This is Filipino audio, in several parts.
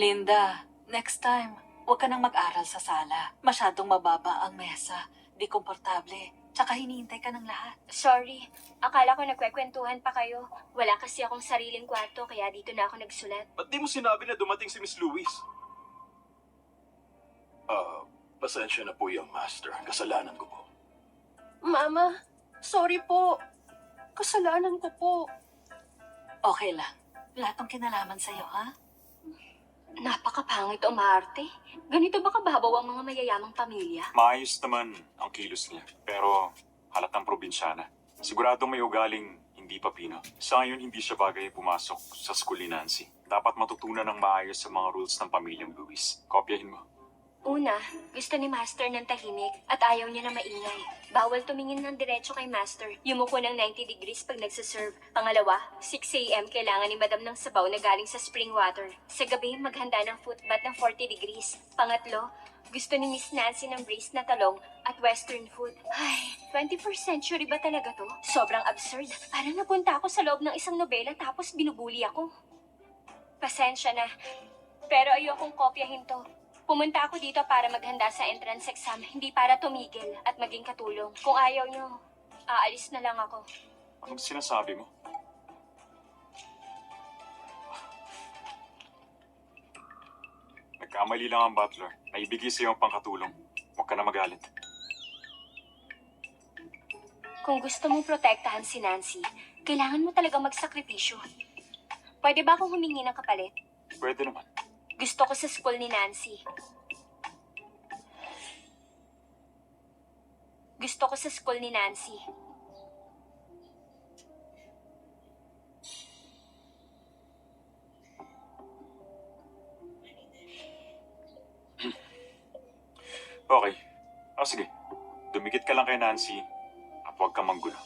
Linda, next time, huwag ka nang mag-aral sa sala. Masyadong mababa ang mesa. Di komportable. Tsaka hinihintay ka ng lahat. Sorry, akala ko nagkwekwentuhan pa kayo. Wala kasi akong sariling kwarto kaya dito na ako nagsulat. Ba't di mo sinabi na dumating si Miss Louise? Pasensya na po yung master. Kasalanan ko po. Mama, sorry po. Kasalanan ko po. Okay lang. Lahat ng kinalaman sa'yo, ha? Napakapangit umarte. Ganito ba kababaw ang mga mayayamang pamilya? Maayos naman ang kilos niya, pero halatang probinsyana. Siguradong may ugaling hindi papino. Sa ngayon, hindi siya bagay pumasok sa school ni Nancy. Dapat matutunan ng maayos sa mga rules ng pamilyang Lewis. Kopyahin mo. Una, gusto ni Master ng tahimik at ayaw niya na maingay. Bawal tumingin ng diretso kay Master. Yumuko ng 90 degrees pag nagsaserve. Pangalawa, 6 a.m. kailangan ni Madam ng sabaw na galing sa spring water. Sa gabi, maghanda ng foot bath ng 40 degrees. Pangatlo, gusto ni Miss Nancy ng braised na talong at western food. Ay, 21st century ba talaga to? Sobrang absurd. Parang napunta ako sa loob ng isang nobela tapos binubuli ako. Pasensya na, pero ayokong kopyahin to. Pumunta ako dito para maghanda sa entrance exam, hindi para tumigil at maging katulong. Kung ayaw nyo, aalis na lang ako. Anong sinasabi mo? Nagkamali lang ang butler. Naibigay sa iyo ang pangkatulong. Huwag ka na magalit. Kung gusto mong protektahan si Nancy, kailangan mo talaga magsakripisyo. Pwede ba akong humingi ng kapalit? Pwede naman. Gusto ko sa school ni Nancy. Gusto ko sa school ni Nancy. Okay. Sige. Dumikit ka lang kay Nancy at huwag kang manggulo.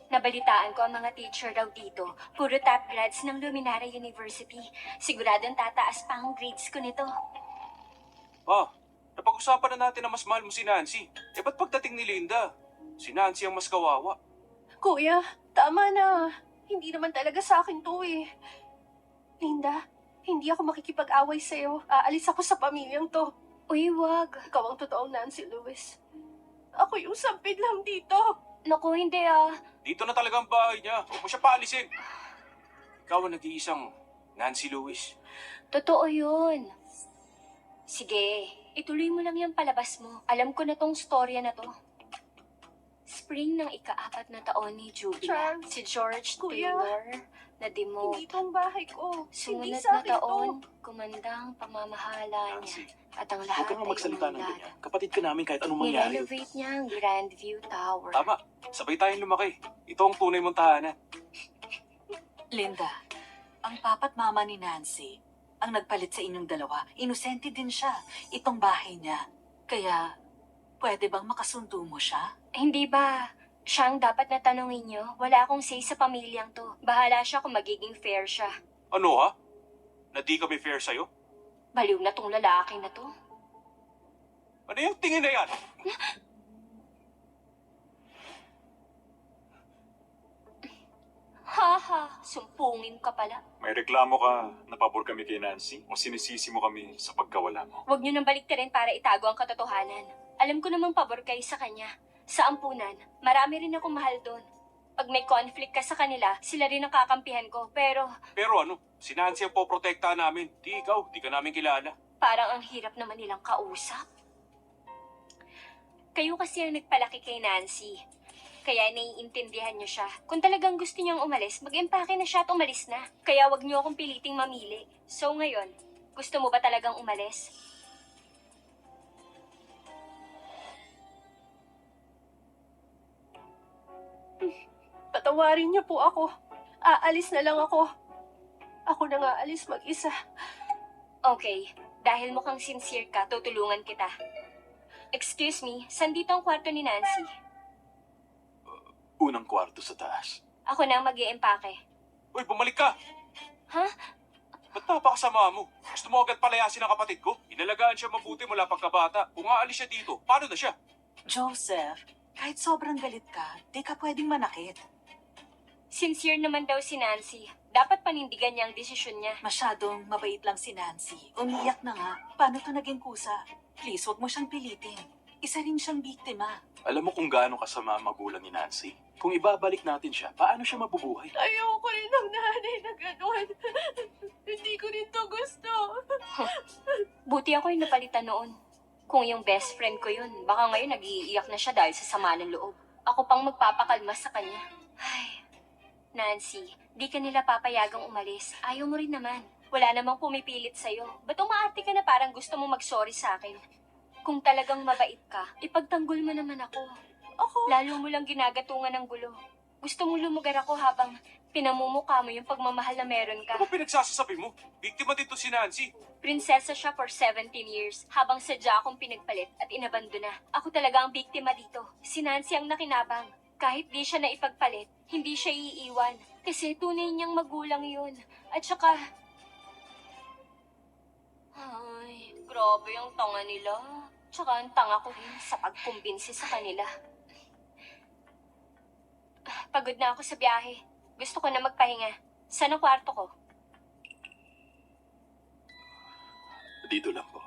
Nabalitaan ko ang mga teacher daw dito. Puro top grads ng Luminara University. Siguradong tataas pa ang grades ko nito. Napag-usapan na natin na mas mahal mo si Nancy. Ba't pagdating ni Linda, si Nancy ang mas kawawa? Kuya, tama na. Hindi naman talaga sa akin to eh. Linda, hindi ako makikipag-away sa'yo. Aalis ako sa pamilyang to. Uy, wag. Ikaw ang totoong Nancy Lewis. Ako yung sampid lang dito. Naku, hindi ah. Dito na talaga ang bahay niya. Huwag mo siya paalisin. Ikaw ang nag-iisang Nancy Lewis. Totoo yun. Sige, ituloy mo lang yung palabas mo. Alam ko na tong storya na to. Spring ng ika-4 na taon ni Julia. Charles, Si George Kuya, Taylor na Hindi demote. itong bahay ko. Hindi Sumunod sa na akin taon, to. kumandang pamamahala Nancy, niya. At ang huwag lahat kang ay magsalita ng umunlad. ganyan. Kapatid ka namin kahit anong mangyari. Nirenovate niya ang Grandview Tower. Tama. Sabay tayong lumaki. Ito ang tunay mong tahanan. Linda, ang papa't mama ni Nancy, ang nagpalit sa inyong dalawa, inosente din siya. Itong bahay niya. Kaya, pwede bang makasundo mo siya? Hindi ba siya ang dapat na tanongin niyo? Wala akong say sa pamilyang to. Bahala siya kung magiging fair siya. Ano ha? Na di kami fair sa'yo? Baliw na tong lalaki na to. Ano yung tingin na yan? Haha, sumpungin ka pala. May reklamo ka na pabor kami kay Nancy o sinisisi mo kami sa pagkawala mo? Huwag niyo nang baliktarin para itago ang katotohanan. Alam ko namang pabor kayo sa kanya. Sa ampunan, marami rin akong mahal doon. Pag may conflict ka sa kanila, sila rin ang kakampihan ko. Pero Pero ano, si Nancy ang poprotektahan namin. Di ikaw, di ka namin kilala. parang ang hirap naman nilang kausap. Kayo kasi ang nagpalaki kay Nancy. Kaya naiintindihan niyo siya. Kung talagang gusto niyang umalis, mag-empake na siya at umalis na. Kaya wag niyo akong piliting mamili. So ngayon, gusto mo ba talagang umalis? Patawarin niyo po ako. Aalis na lang ako. Ako na nga alis mag-isa. Okay, dahil mukhang sincere ka, tutulungan kita. Excuse me, saan dito ang kwarto ni Nancy? Unang kwarto sa taas. Ako na ang mag-iempake. Uy, bumalik ka! Ha? Ba't napakasama mo? Gusto mo agad palayasin ang kapatid ko? Inalagaan siya mabuti mula pagkabata. Kung aalis siya dito, paano na siya? Joseph, kahit sobrang galit ka, di ka pwedeng manakit. Sincere naman daw si Nancy. Dapat panindigan niya ang desisyon niya. Masyadong mabait lang si Nancy. Umiyak na nga. Paano to naging kusa? Please, wag mo siyang pilitin. Isa rin siyang biktima. Alam mo kung gaano kasama ang magulang ni Nancy? Kung ibabalik natin siya, paano siya mabubuhay? Ayoko rin ng nanay na gano'n. Hindi ko rin to gusto. Buti ako yung napalitan noon. Kung yung best friend ko yun, baka ngayon nag-iiyak na siya dahil sa sama ng loob. Ako pang magpapakalma sa kanya. Ay, Nancy, di ka nila papayagang umalis. Ayaw mo rin naman. Wala namang pumipilit sa'yo. Ba't umaarte ka na parang gusto mo mag-sorry sa akin? Kung talagang mabait ka, ipagtanggol mo naman ako. Lalo mo lang ginagatungan ng gulo. Gusto mong lumugar ako habang pinamumukha mo yung pagmamahal na meron ka. Ano pinagsasasabi mo? Biktima dito si Nancy. Prinsesa siya for 17 years habang sadya akong pinagpalit at inabandona. Ako talaga ang biktima dito. Si Nancy ang nakinabang. Kahit di siya na ipagpalit, hindi siya iiwan. Kasi tunay niyang magulang yun. At saka... Ay, grabe yung tanga nila. Tsaka ang tanga ko rin sa pagkumbinsi sa kanila. Pagod na ako sa biyahe. Gusto ko na magpahinga. Saan ang kwarto ko? Dito lang po.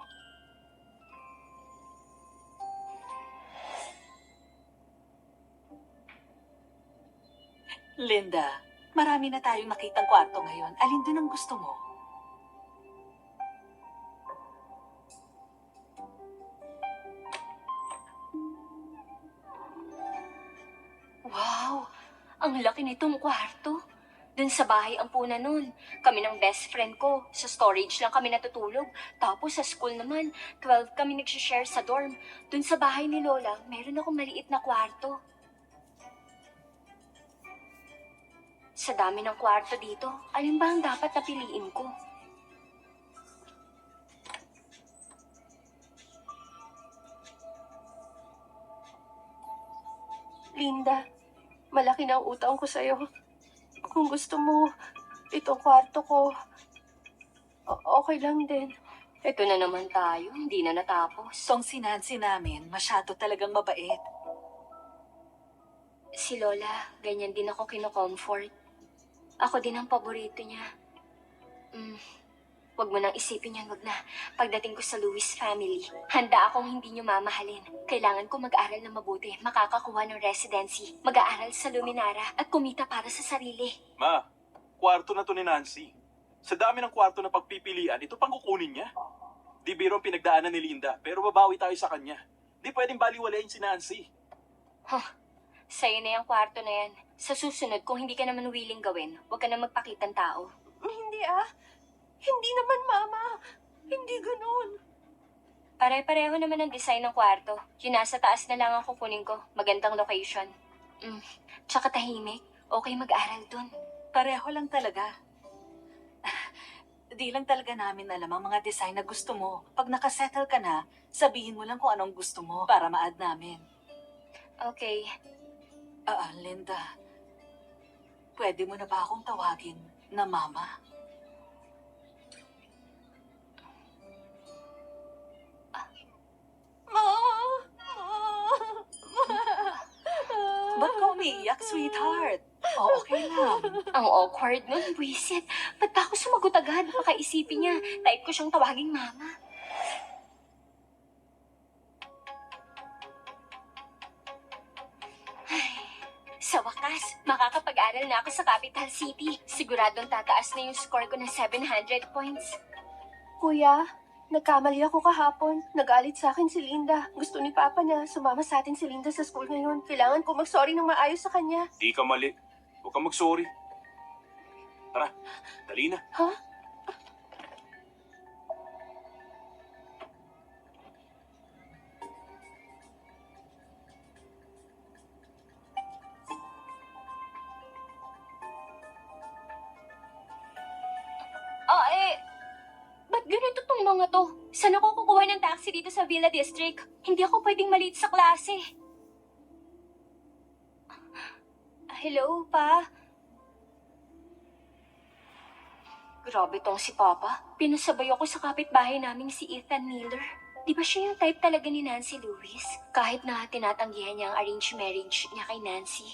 Linda, marami na tayong nakitang kwarto ngayon. Alin doon ang gusto mo? Wow! Ang laki nitong kwarto. Dun sa bahay ang puna nun. Kami ng best friend ko. Sa storage lang kami natutulog. Tapos sa school naman, 12 kami nagsishare sa dorm. Dun sa bahay ni Lola, meron akong maliit na kwarto. Sa dami ng kwarto dito, alin ba ang dapat na piliin ko? Linda, malaki na ang utang ko sa'yo. Kung gusto mo, itong kwarto ko, okay lang din. Ito na naman tayo, hindi na natapos. Tong si Nancy namin, masyado talagang mabait. Si Lola, ganyan din ako kino-comfort. Ako din ang paborito niya. Wag mo nang isipin yan, wag na. Pagdating ko sa Lewis family, handa akong hindi niyo mamahalin. Kailangan ko mag-aral na mabuti, makakakuha ng residency, mag-aaral sa Luminara, at kumita para sa sarili. Ma, kwarto na to ni Nancy. Sa dami ng kwarto na pagpipilian, ito pang kukunin niya. Di biro ang pinagdaanan ni Linda, pero babawi tayo sa kanya. Di pwedeng baliwalayin si Nancy. Sa'yo na yung kwarto na yan. Sa susunod, kung hindi ka naman willing gawin, huwag ka na magpakitang tao. Hindi Hindi naman, Mama. Hindi ganun. Pare-pareho naman ang design ng kwarto. Yung nasa taas na lang ang kukunin ko. Magandang location. Tsaka tahimik. Okay mag-aral dun. Pareho lang talaga. Di lang talaga namin alam ang mga design na gusto mo. Pag nakasettle ka na, sabihin mo lang kung anong gusto mo para ma-add namin. Okay. Linda, pwede mo na ba akong tawagin na Mama? Ba't ka umiiyak, sweetheart? Okay lang. Ang awkward nun, buwisit. Ba't ba ako sumagot agad? Baka isipin niya, type ko siyang tawaging mama. Ay, sa wakas, makakapag-aral na ako sa Capital City. Siguradong tataas na yung score ko ng 700 points. Kuya, nagkamali ako kahapon. Nagalit sa akin si Linda. Gusto ni Papa na sumama sa atin si Linda sa school ngayon. Kailangan ko mag-sorry ng maayos sa kanya. Di ka mali. Huwag kang mag-sorry. Tara, dali na. Ha? Ba't ganito tong mga to? Saan ako kukuha ng taxi dito sa Villa District? Hindi ako pwedeng maliit sa klase. Hello, Pa? Grabe tong si Papa. Pinasabay ako sa kapitbahay naming si Ethan Miller. Di ba siya yung type talaga ni Nancy Lewis? Kahit na tinatanggihan niya ang arranged marriage niya kay Nancy.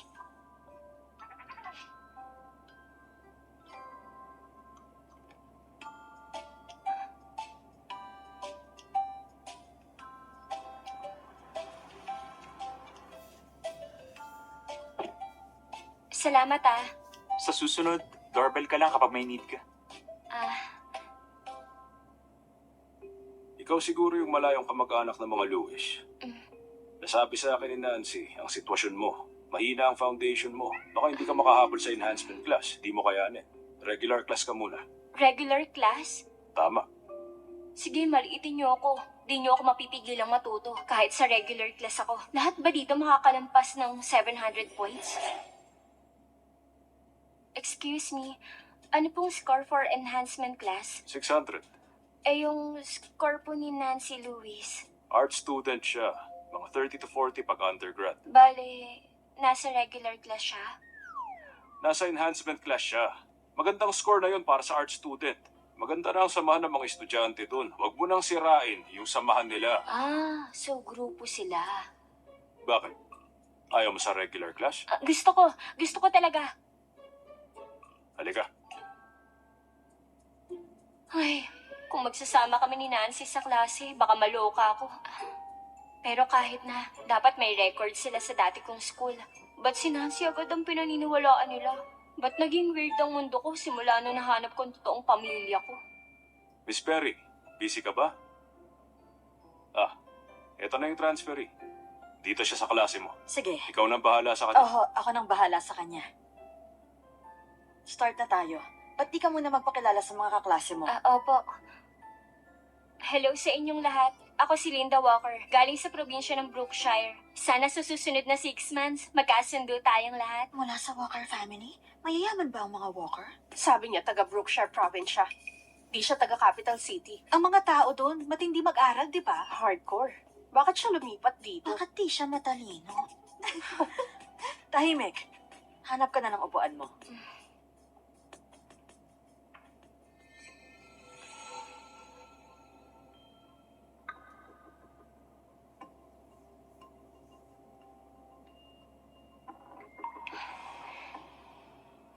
Salamat ah. Sa susunod, doorbell ka lang kapag may need ka. Ikaw siguro yung malayong kamag-anak ng mga Lewis. Mm. Nasabi sa akin ni Nancy, ang sitwasyon mo. Mahina ang foundation mo. Baka hindi ka makahabol sa enhancement class. Di mo kayanin. Regular class ka muna. Regular class? Tama. Sige, maliitin niyo ako. Di niyo ako mapipigilang matuto. Kahit sa regular class ako. Lahat ba dito makakalampas ng 700 points? Excuse me, ano pong score for enhancement class? 600. Eh yung score po ni Nancy Lewis. Art student siya. Mga 30 to 40 pag undergrad. Bale, nasa regular class siya? Nasa enhancement class siya. Magandang score na yun para sa art student. Maganda na ang samahan ng mga estudyante dun. Huwag mo nang sirain yung samahan nila. Ah, so grupo sila. Bakit? Ayaw mo sa regular class? Gusto ko talaga. Halika. Ay, kung magsasama kami ni Nancy sa klase, baka maloka ako. Pero kahit na, dapat may record sila sa dati kong school. Ba't si Nancy agad ang pinaniniwalaan nila? Ba't naging weird ang mundo ko simula nung nahanap ko ang totoong pamilya ko? Miss Perry, busy ka ba? Ah, eto na yung transferee. Dito siya sa klase mo. Sige. Ikaw nang bahala sa kanya. Oo, ako nang bahala sa kanya. Start na tayo. Ba't di ka muna magpakilala sa mga kaklase mo? Opo. Hello sa inyong lahat. Ako si Linda Walker, galing sa probinsya ng Brookshire. Sana sa susunod na 6 months, magkasundo tayong lahat. Mula sa Walker family? Mayayaman ba ang mga Walker? Sabi niya taga Brookshire Province siya. Di siya taga Capital City. Ang mga tao doon, matindi mag-aral, di ba? Hardcore. Bakit siya lumipat dito? Bakit di siya matalino? Tahimik. Hanap ka na ng upuan mo.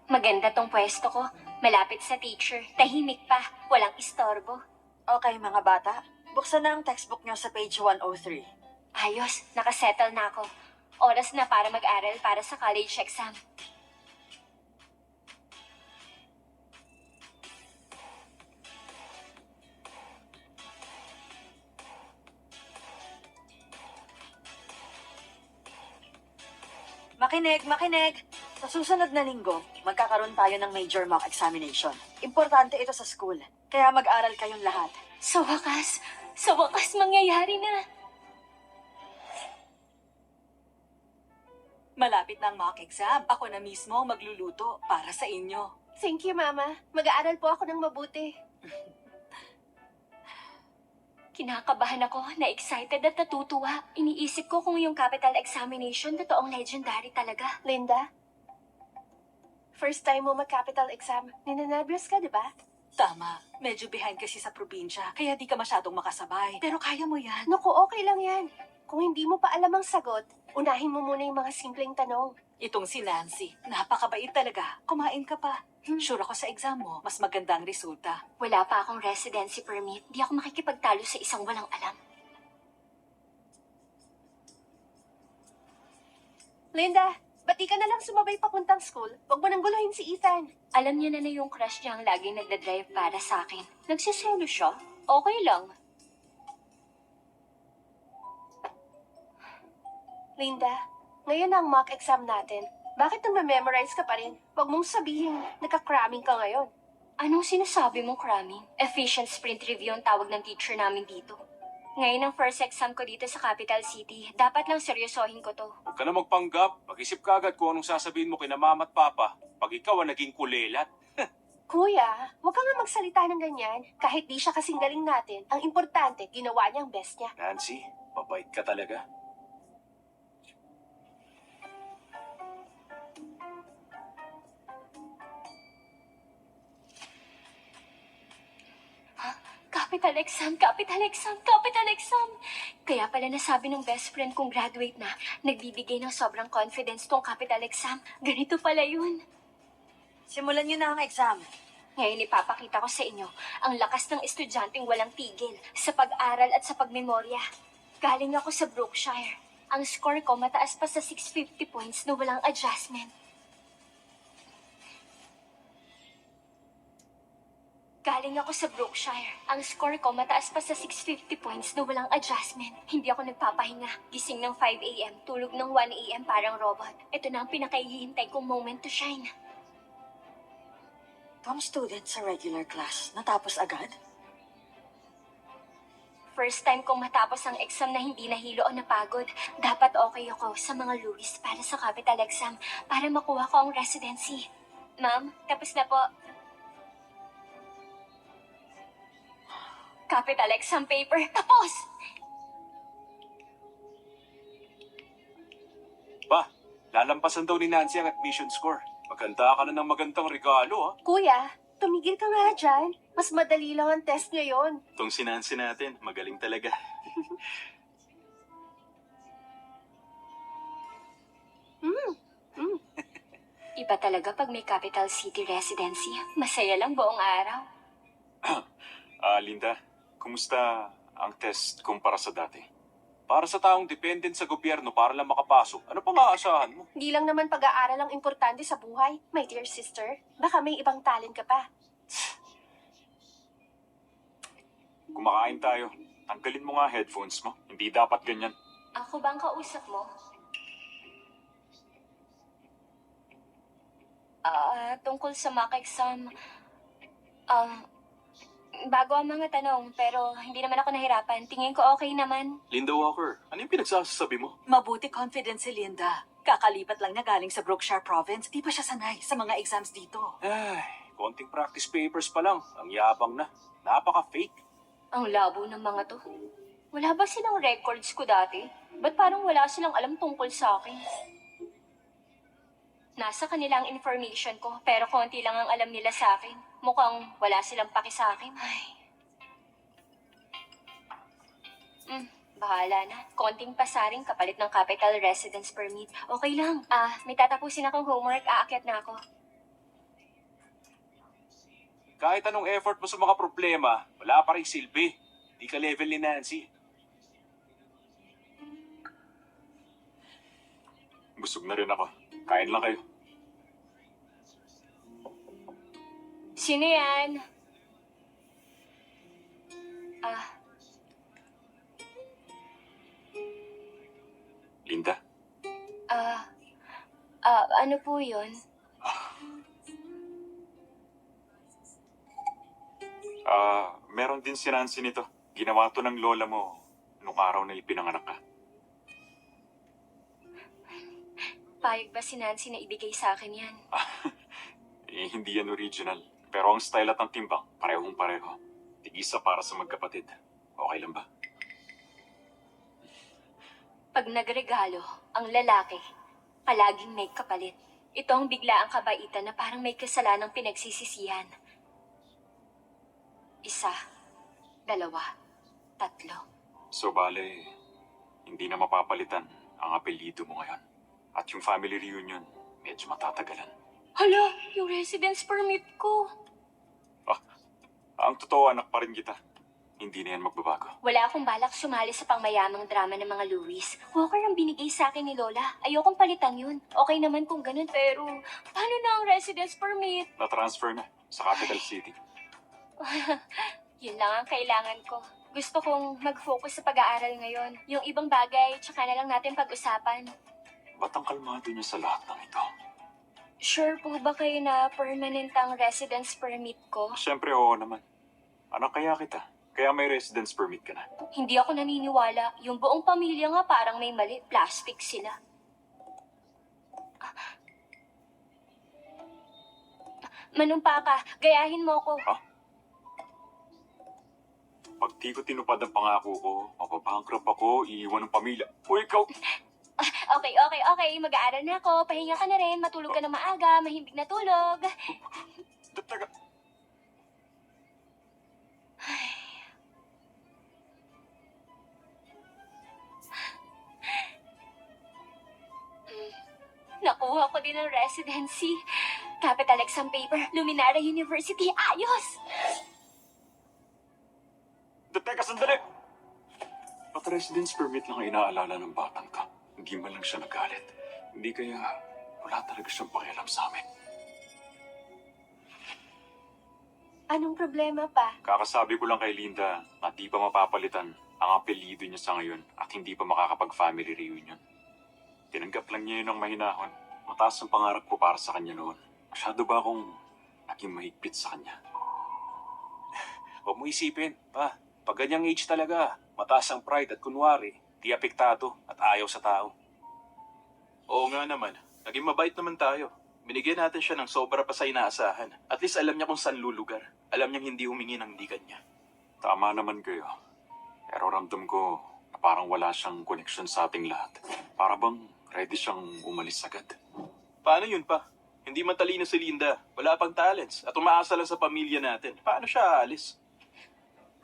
Maganda tong pwesto ko. Malapit sa teacher. Tahimik pa. Walang istorbo. Okay, mga bata. Buksan na ang textbook nyo sa page 103. Ayos, nakasettle na ako. Oras na para mag-aral para sa college exam. Makinig, makinig! Sa susunod na linggo, magkakaroon tayo ng major mock examination. Importante ito sa school, kaya mag-aral kayong lahat. Sa wakas mangyayari na. Malapit na ang mock exam. Ako na mismo ang magluluto para sa inyo. Thank you, Mama. Mag-aaral po ako ng mabuti. Kinakabahan ako, na-excited at natutuwa. Iniisip ko kung yung capital examination totoong legendary talaga. Linda, first time mo mag-capital exam. Ninanabiyos ka, di ba? Tama, medyo behind kasi sa probinsya, kaya di ka masyadong makasabay. Pero kaya mo yan. Naku, okay lang yan. Kung hindi mo pa alam ang sagot, unahin mo muna yung mga simpleng tanong. Itong si Nancy, napakabait talaga. Kumain ka pa. Sure ako sa exam mo, mas maganda ang resulta. Wala pa akong residency permit. Di ako makikipagtalo sa isang walang alam. Linda, ba't di ka na lang sumabay papuntang school? Huwag mo nang guluhin si Ethan. Alam niya na yung crush niya ang laging nagdadrive para sa akin. Nagsiselo siya? Okay lang. Linda, ngayon ang mock exam natin. Bakit nang-memorize ka pa rin? Huwag mong sabihin, nagka-cramming ka ngayon. Anong sinasabi mong cramming? Efficient sprint review ang tawag ng teacher namin dito. Ngayon ang first exam ko dito sa Capital City. Dapat lang seryosohin ko to. Huwag ka na magpanggap. Mag-isip ka agad kung anong sasabihin mo kina mama at papa pag ikaw ang naging kulelat. Kuya, huwag ka nga magsalita ng ganyan. Kahit di siya kasing galing natin, ang importante, ginawa niya ang best niya. Nancy, mabait ka talaga. Capital exam, capital exam, capital exam! Kaya pala nasabi ng best friend kong graduate na, nagbibigay ng sobrang confidence tong capital exam. Ganito pala yun. Simulan nyo na ang exam. Ngayon ipapakita ko sa inyo ang lakas ng estudyanteng walang tigil sa pag-aral at sa pagmemorya. Galing ako sa Brookshire. Ang score ko mataas pa sa 650 points na walang adjustment. Galing ako sa Brookshire. Ang score ko mataas pa sa 650 points na walang adjustment. Hindi ako nagpapahinga. Gising ng 5 a.m., tulog ng 1 a.m. parang robot. Ito na ang pinakahihintay kong moment to shine. Tom student sa regular class, natapos agad? First time kong matapos ang exam na hindi nahilo o napagod. Dapat okay ako sa mga Louis para sa capital exam para makuha ko ang residency. Ma'am, tapos na po. Capital exam paper, tapos! Pa, lalampasan daw ni Nancy ang admission score. Maganda ka na ng magandang regalo, ha? Kuya, tumigil ka nga dyan. Mas madali lang ang test ngayon. Itong si Nancy natin, magaling talaga. Iba talaga pag may capital city residency. Masaya lang buong araw. Linda, kumusta ang test kumpara sa dati? Para sa taong dependent sa gobyerno para lang makapasok, ano pang aasahan mo? Hindi lang naman pag-aaral ang importante sa buhay, my dear sister. Baka may ibang talent ka pa. Kumakain tayo. Tanggalin mo nga headphones mo. Hindi dapat ganyan. Ako bang kausap mo? Tungkol sa mock exam. Bago ang mga tanong, pero hindi naman ako nahirapan. Tingin ko okay naman. Linda Walker, ano yung pinagsasabi mo? Mabuti confident si Linda. Kakalipat lang niya galing sa Brookshire Province. Di pa siya sanay sa mga exams dito. Ay, konting practice papers pa lang. Ang yabang na. Napaka-fake. Ang labo ng mga to. Wala ba silang records ko dati? Ba't parang wala silang alam tungkol sa akin? Nasa kanila ang information ko, pero konti lang ang alam nila sa akin. Mukhang wala silang paki sa akin. Ay. Bahala na. Konting pasaring kapalit ng capital residence permit. Okay lang. May tatapusin akong homework. Aakyat na ako. Kahit anong effort mo sa mga problema, wala pa rin silbi. Di ka level ni Nancy. Busog na rin ako. Kain lang kayo. Sino yan? Linda, Ano po yun? meron din si Nancy nito. Ginawa to ng lola mo nung araw na ipinanganak ka. Payag ba si Nancy na ibigay sa akin yan? Hindi yan original. Pero ang style at ang timbang, parehong pareho. Tig-isa para sa magkapatid. Okay lang ba? Pag nagregalo, ang lalaki, palaging may kapalit. Ito ang biglaang kabaitan na parang may kasalanang pinagsisisihan. 1, 2, 3. So bale, hindi na mapapalitan ang apelyido mo ngayon. At yung family reunion, medyo matatagalan. Hala, yung residence permit ko. Ang totoo, anak pa rin kita. Hindi na yan magbabago. Wala akong balak sumali sa pangmayamang drama ng mga Louis. Walker ang binigay sa akin ni Lola. Ayokong palitan yun. Okay naman kung ganun, pero paano na ang residence permit? Na-transfer na sa capital city. Yun lang ang kailangan ko. Gusto kong mag-focus sa pag-aaral ngayon. Yung ibang bagay, tsaka na lang natin pag-usapan. Ba't ang kalmado niya sa lahat ng ito? Sure po ba kayo na permanent ang residence permit ko? Siyempre, oo naman. Anak kaya kita. Kaya may residence permit ka na. Hindi ako naniniwala. Yung buong pamilya nga parang may mali. Plastic sila. Manumpa ka. Gayahin mo ko. Pag di ko tinupad ang pangako ko, mapabankrupt ako, iiwan ng pamilya. O ikaw, Okay. Mag-aaral na ako. Pahinga ka na rin. Matulog ka na maaga. Mahimbing na tulog. taga. Nakuha ko din ang residency. Capital exam paper. Luminara University. Ayos! Teka, sandali! At residence permit lang ang inaalala ng batang ka. Hindi man lang siya nagalit. Hindi kaya wala talaga siyang pakialam sa amin. Anong problema pa? Kakasabi ko lang kay Linda na di pa mapapalitan ang apelyido niya sa ngayon at hindi pa makakapag-family reunion. Tinanggap lang niya yun ng mahinahon. Mataas ang pangarap ko para sa kanya noon. Masyado ba akong naging mahigpit sa kanya? Huwag mo isipin, pa. Pag ganyang age talaga, mataas ang pride at kunwari, di apektado at ayaw sa tao. Oo nga naman. Naging mabait naman tayo. Binigyan natin siya ng sobra pa sa inaasahan. At least alam niya kung saan lulugar. Alam niyang hindi humingi ng di kanya. Tama naman kayo. Pero ramdam ko na parang wala siyang connection sa ating lahat. Para bang ready siyang umalis agad. Paano yun pa? Hindi matalino si Linda. Wala pang talents. At umaasa lang sa pamilya natin. Paano siya aalis?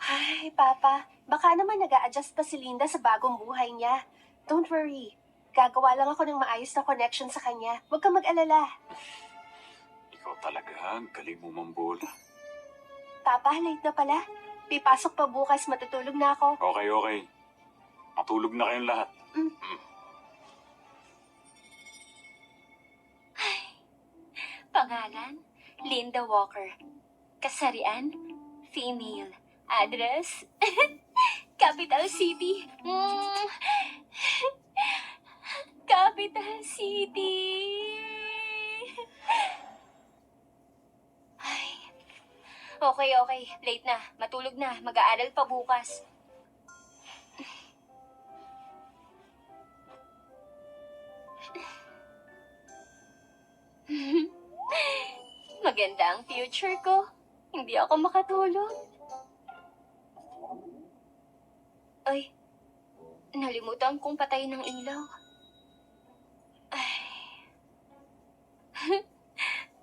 Ay, Papa, baka naman nag-a-adjust pa si Linda sa bagong buhay niya. Don't worry. Gagawa lang ako ng maayos na connection sa kanya. Huwag kang mag-alala. Ikaw talaga, ang galing mo mambola. Papa, late na pala. Pipasok pa bukas, matutulog na ako. Okay. Matulog na kayong lahat. Pangalan? Linda Walker. Kasarian? Female. Address? Capital City. Capital City. Ay. Okay. Late na. Matulog na. Mag-aaral pa bukas. Maganda ang future ko. Hindi ako makatulog. Ay, nalimutan kong patayin ng ilaw. Ay.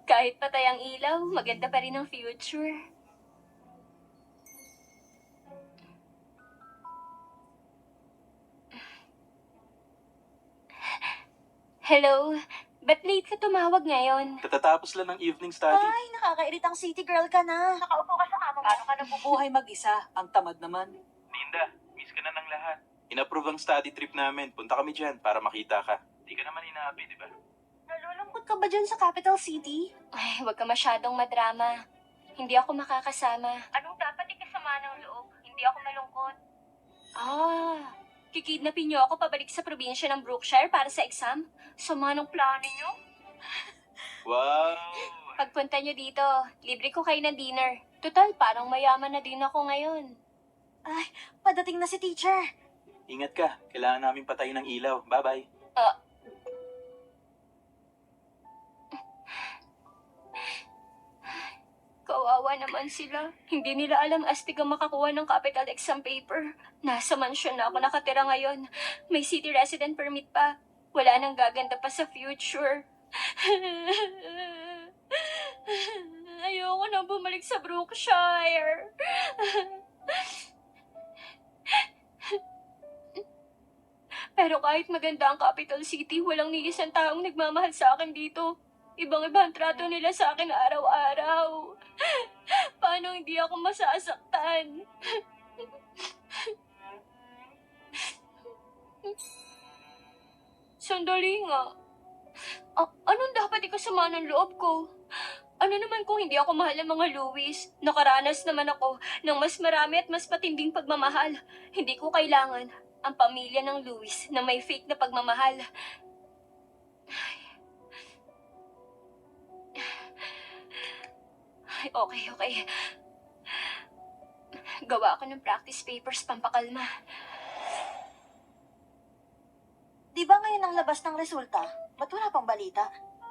Kahit patay ang ilaw, maganda pa rin ang future. Hello? Ba't late ka tumawag ngayon? Katatapos lang ng evening study. Ay, nakakairitang city girl ka na. Nakaupo ka sa kama mo. Paano ka nabubuhay mag-isa? Ang tamad naman. Linda, miss ka na ng lahat. Inapprove ang study trip namin. Punta kami dyan para makita ka. Di ka naman inahappy, di ba? Nalulungkot ka ba dyan sa capital city? Ay, huwag ka masyadong madrama. Hindi ako makakasama. Anong dapat ikasama ng loob? Hindi ako malungkot. Kikidnapin niyo ako pabalik sa probinsya ng Brookshire para sa exam? Sama ng plano niyo? Wow! Pagpunta niyo dito, libre ko kayo ng dinner. Total, parang mayaman na din ako ngayon. Padating na si teacher. Ingat ka. Kailangan namin patayin ng ilaw. Bye-bye. Kawawa naman sila. Hindi nila alam astig ang makakuha ng capital exam paper. Nasa mansyon na ako nakatira ngayon. May city resident permit pa. Wala nang gaganda pa sa future. Ayoko na bumalik sa Brookshire. Pero kahit maganda ang capital city, walang ni isang taong nagmamahal sa akin dito. Ibang-iba ang trato nila sa akin araw-araw. Paano hindi ako masasaktan? Sandali nga. Anong dapat ikasama ng loob ko? Ano naman kung hindi ako mahal ng mga Louis? Nakaranas naman ako ng mas marami at mas patinding pagmamahal. Hindi ko kailangan ang pamilya ng Louis na may fake na pagmamahal. Okay. Gawa ako ng practice papers pampakalma. Di ba ngayon ang labas ng resulta? Ba't wala pang balita?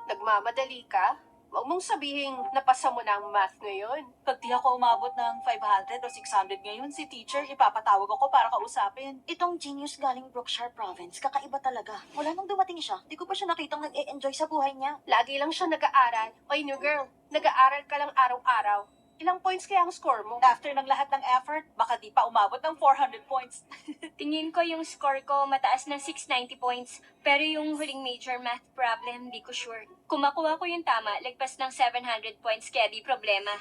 Nagmamadali ka? Huwag mong sabihing napasa mo na ang math ngayon. Pag di ako umabot ng 500 o 600 ngayon, si teacher, ipapatawag ako para kausapin. Itong genius galing Brookshire Province, kakaiba talaga. Mula nung dumating siya, di ko pa siya nakitang nag-e-enjoy sa buhay niya. Lagi lang siya nag-aaral. Oy, new girl, nag-aaral ka lang araw-araw. Ilang points kaya ang score mo? After ng lahat ng effort, baka di pa umabot ng 400 points. Tingin ko yung score ko mataas ng 690 points. Pero yung huling major math problem, di ko sure. Kung makuha ko yung tama, lagpas ng 700 points, kaya di problema.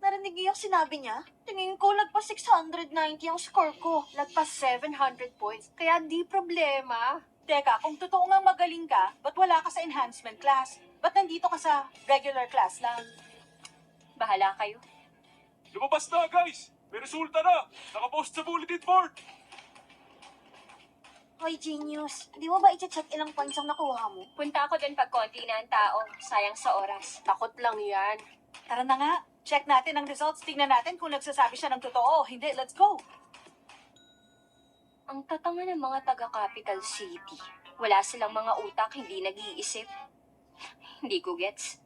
Narinig niyo yung sinabi niya? Tingin ko lagpas 690 ang score ko. Lagpas 700 points, kaya di problema. Teka, kung totoo nga magaling ka, ba't wala ka sa enhancement class? Ba't nandito ka sa regular class lang? bahala kayo. Lumabas na, guys! May resulta na! Nakapost sa bulletin board! Hoy, genius. Di mo ba i-check ilang points ang nakuha mo? Punta ako doon pag konti na ang tao. Sayang sa oras. Takot lang yan. Tara na nga. Check natin ang results. Tingnan natin kung nagsasabi siya ng totoo. Hindi, let's go. Ang tatanga ng mga taga-capital city. Wala silang mga utak, hindi nag-iisip. Hindi ko gets.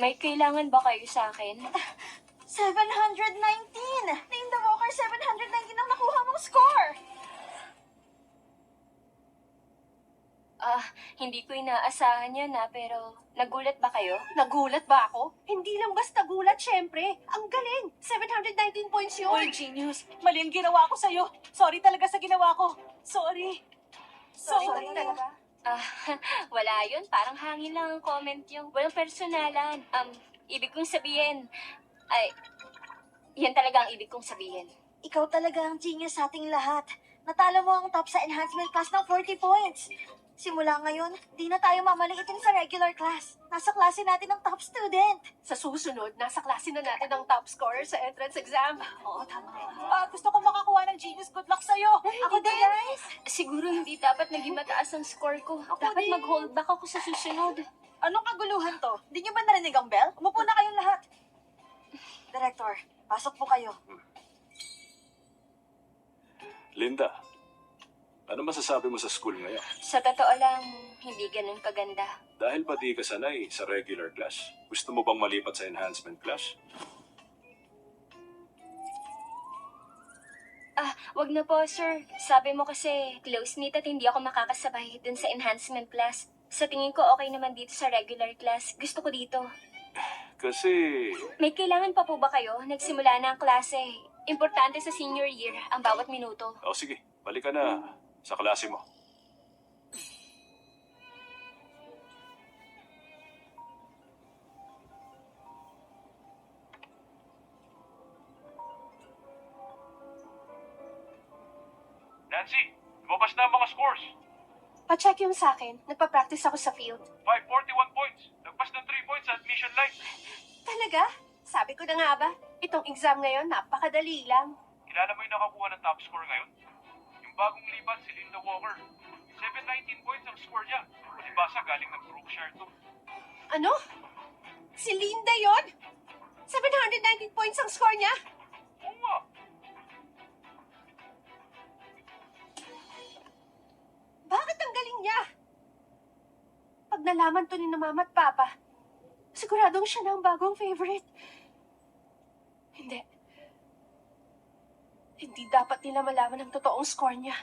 May kailangan ba kayo sa akin? 719! Linda Walker, 719 ang nakuha mong score! Hindi ko inaasahan yan pero nagulat ba kayo? Nagulat ba ako? Hindi lang basta gulat, syempre. Ang galing! 719 points yun! Oy, genius. Mali ang ginawa ko sa'yo. Sorry talaga sa ginawa ko. Sorry. Sorry talaga. Wala yun. Parang hangin lang ang comment yung walang personalan. Ibig kong sabihin, yan talaga ang ibig kong sabihin. Ikaw talaga ang genius sa ating lahat. Natalo mo ang top sa enhancement class ng 40 points. Simula ngayon, di na tayo mamaliitin sa regular class. Nasa klase natin ang top student. Sa susunod, nasa klase na natin ang top scorer sa entrance exam. Oo, tama. Gusto ko makakuha ng genius. Good luck sa'yo. Ako din, guys. Siguro hindi dapat naging mataas ang score ko. Dapat din. mag-hold back ako sa susunod. Anong kaguluhan to? Di niyo ba narinig ang bell? Umupo na kayong lahat. Director, pasok po kayo. Linda, ano masasabi mo sa school ngayon? Sa totoo lang, hindi ganun kaganda. Dahil ba di ka sanay sa regular class? Gusto mo bang malipat sa enhancement class? Wag na po, sir. Sabi mo kasi close-knit at hindi ako makakasabay dun sa enhancement class. Sa tingin ko okay naman dito sa regular class. Gusto ko dito. Kasi May kailangan pa po ba kayo? Nagsimula na ang klase. Importante sa senior year ang bawat minuto. sige, balik ka na sa klase mo. Nancy, lumabas na ang mga scores. Pa-check yung sa akin. Nagpa-practice ako sa field. 541 points. Nagpas ng 3 points sa admission line. Talaga? Sabi ko na nga ba? Itong exam ngayon, napakadali lang. Kilala mo yung nakakuha ng top score ngayon? Yung bagong lipat si Linda Walker. 719 points ang score niya. Palibasa galing ng Brookshire to. Ano? Si Linda yon? 719 points ang score niya? Oo nga. Bakit ang galing niya? Pag nalaman to ni na mama at papa, siguradong siya na ang bagong favorite. Hindi. Hindi dapat nila malaman ang totoong score niya.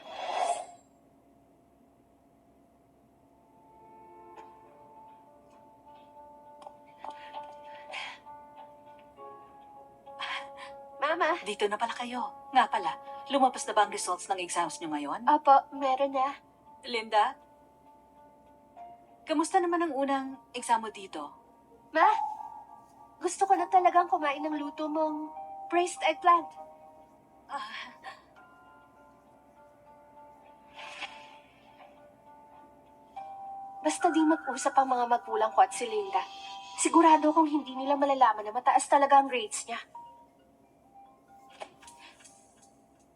Mama, Dito na pala kayo. Nga pala, lumabas na ba ang results ng exams nyo ngayon? Apo, meron na. Linda? Kamusta naman ang unang exam mo dito? Ma, gusto ko na talagang kumain ng luto mong braised eggplant. Basta di mag-usap ang mga magulang ko at si Linda. Sigurado kong hindi nila malalaman na mataas talaga ang grades niya.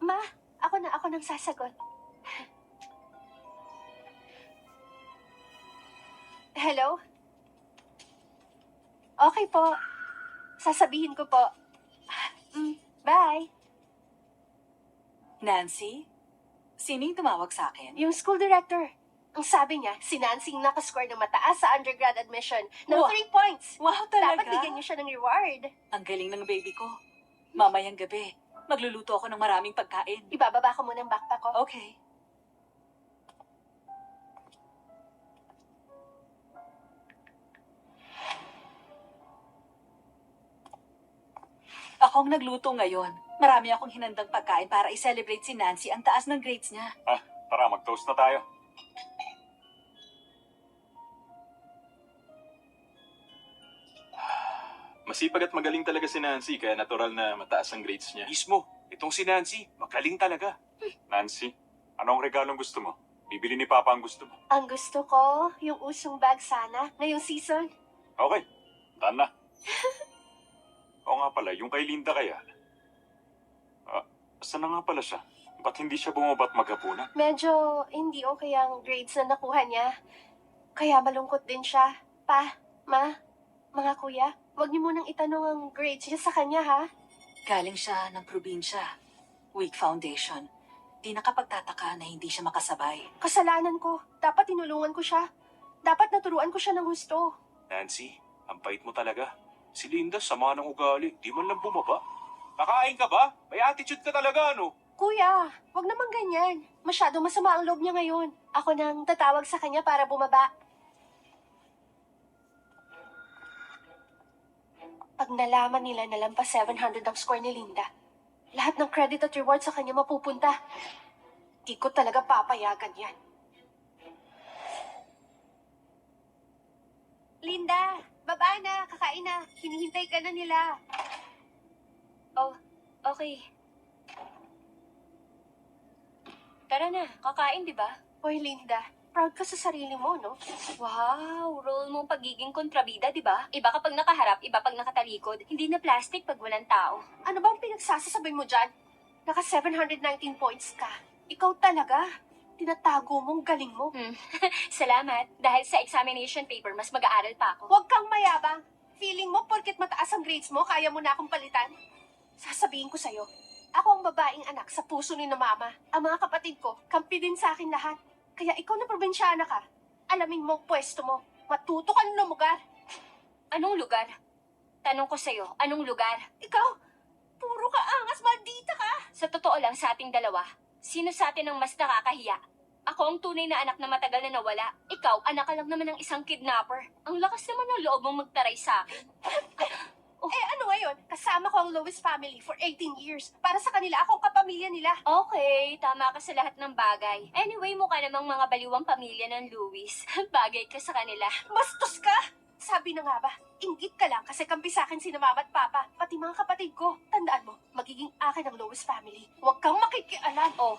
Ma, ako nang sasagot. Hello? Okay po. Sasabihin ko po. Bye. Nancy? Sino yung tumawag sa akin? Yung school director. Ang sabi niya, si Nancy yung nakascore ng mataas sa undergrad admission ng Wow. 3 points. Wow, talaga? Dapat bigyan niyo siya ng reward. Ang galing ng baby ko. Mamayang gabi, magluluto ako ng maraming pagkain. Ibababa ko muna ang backpack ko. Okay. Ako ang nagluto ngayon. Marami akong hinandang pagkain para i-celebrate si Nancy ang taas ng grades niya. Tara, mag-toast na tayo. Masipag at magaling talaga si Nancy, kaya natural na mataas ang grades niya. Mismo, itong si Nancy, magaling talaga. Nancy, anong regalong gusto mo? Bibili ni Papa ang gusto mo. Ang gusto ko, yung usong bag sana, ngayong season. Okay, done na. Oo nga pala, yung kay Linda kaya. Saan na nga pala siya? Ba't hindi siya bumabat maghapunan? Medyo hindi okay ang grades na nakuha niya. Kaya malungkot din siya. Pa, ma, mga kuya, huwag niyo munang itanong ang grades niya sa kanya, ha? Galing siya ng probinsya. Weak foundation. Di nakapagtataka na hindi siya makasabay. Kasalanan ko. Dapat tinulungan ko siya. Dapat naturuan ko siya ng gusto. Nancy, ang bait mo talaga. Si Linda, sama ng ugali. Di man lang bumaba. Kakain ka ba? May attitude ka talaga, ano? Kuya, wag naman ganyan. Masyadong masama ang loob niya ngayon. Ako nang tatawag sa kanya para bumaba. Pag nalaman nila na lampas 700 ang score ni Linda, lahat ng credit at reward sa kanya mapupunta. Di ko talaga papayagan yan. Linda, baba na, kakain na. Hinihintay ka na nila. Oh, okay. Tara na, kakain, di ba? Hoy, Linda, proud ka sa sarili mo, no? Wow, role mo ang pagiging kontrabida, di ba? Iba kapag nakaharap, iba pag nakatalikod. Hindi na plastic pag walang tao. Ano ba ang pinagsasasabi mo dyan? Naka 719 points ka. Ikaw talaga. Tinatago mong galing mo. Salamat. Dahil sa examination paper, mas mag-aaral pa ako. Huwag kang mayabang. Feeling mo porket mataas ang grades mo, kaya mo na akong palitan? Sasabihin ko sa'yo, ako ang babaeng anak sa puso ni na mama. Ang mga kapatid ko, kampi din sa akin lahat. Kaya ikaw na probinsyana ka. Alamin mo ang pwesto mo. Matuto ka na lugar. Anong lugar? Tanong ko sa'yo, anong lugar? Ikaw, puro ka angas, maldita ka. Sa totoo lang sa ating dalawa, sino sa atin ang mas nakakahiya? Ako ang tunay na anak na matagal na nawala. Ikaw, anak ka lang naman ng isang kidnapper. Ang lakas naman ng loob mong magtaray sa akin. Eh ano ngayon? Kasama ko ang Lewis family for 18 years. Para sa kanila, akong kapamilya nila. Okay, tama ka sa lahat ng bagay. Anyway, mukha namang mga baliwang pamilya ng Lewis. Bagay ka sa kanila. Bastos ka! Sabi na nga ba, inggit ka lang kasi kampi sa akin sina mama at papa, pati mga kapatid ko. Tandaan mo, magiging akin ang Lewis family. Huwag kang makikialam. Oh,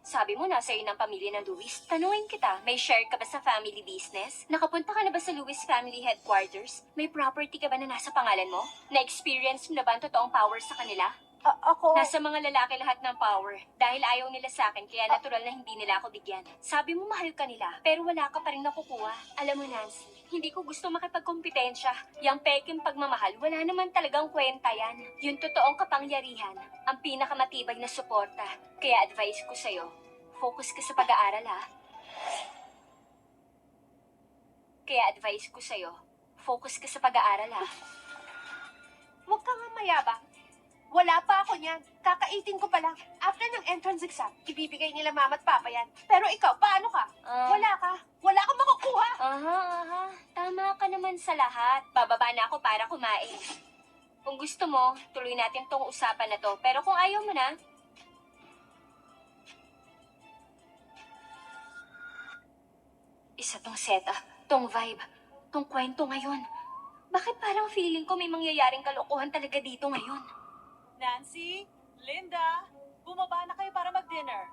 sabi mo nasa iyo ng pamilya ng Lewis. Tanungin kita, may share ka ba sa family business? Nakapunta ka na ba sa Lewis family headquarters? May property ka ba na nasa pangalan mo? Na-experience mo na ba ang totoong power sa kanila? Ako... Nasa mga lalaki lahat ng power. Dahil ayaw nila sa akin, kaya natural na hindi nila ako bigyan. Sabi mo mahal ka nila, pero wala ka pa rin nakukuha. Alam mo, Nancy, hindi ko gusto makipagkompetensya. Yang peking pagmamahal, wala naman talagang kwenta yan. Yung totoong kapangyarihan, ang pinakamatibay na suporta. Kaya advice ko sa'yo, focus ka sa pag-aaral, ha? Kaya advice ko sa'yo, focus ka sa pag-aaral, ha? Huwag ka nga mayabang. Wala pa ako niyan. Kaka-18 ko pa lang. After ng entrance exam, ibibigay nila mama at papa yan. Pero ikaw, paano ka? Wala ka. Wala kang makukuha. Aha. Tama ka naman sa lahat. Bababa na ako para kumain. Kung gusto mo, tuloy natin tong usapan na to. Pero kung ayaw mo na, isa tong setup, tong vibe, tong kwento ngayon. Bakit parang feeling ko may mangyayaring kalokohan talaga dito ngayon? Nancy, Linda, bumaba na kayo para mag-dinner.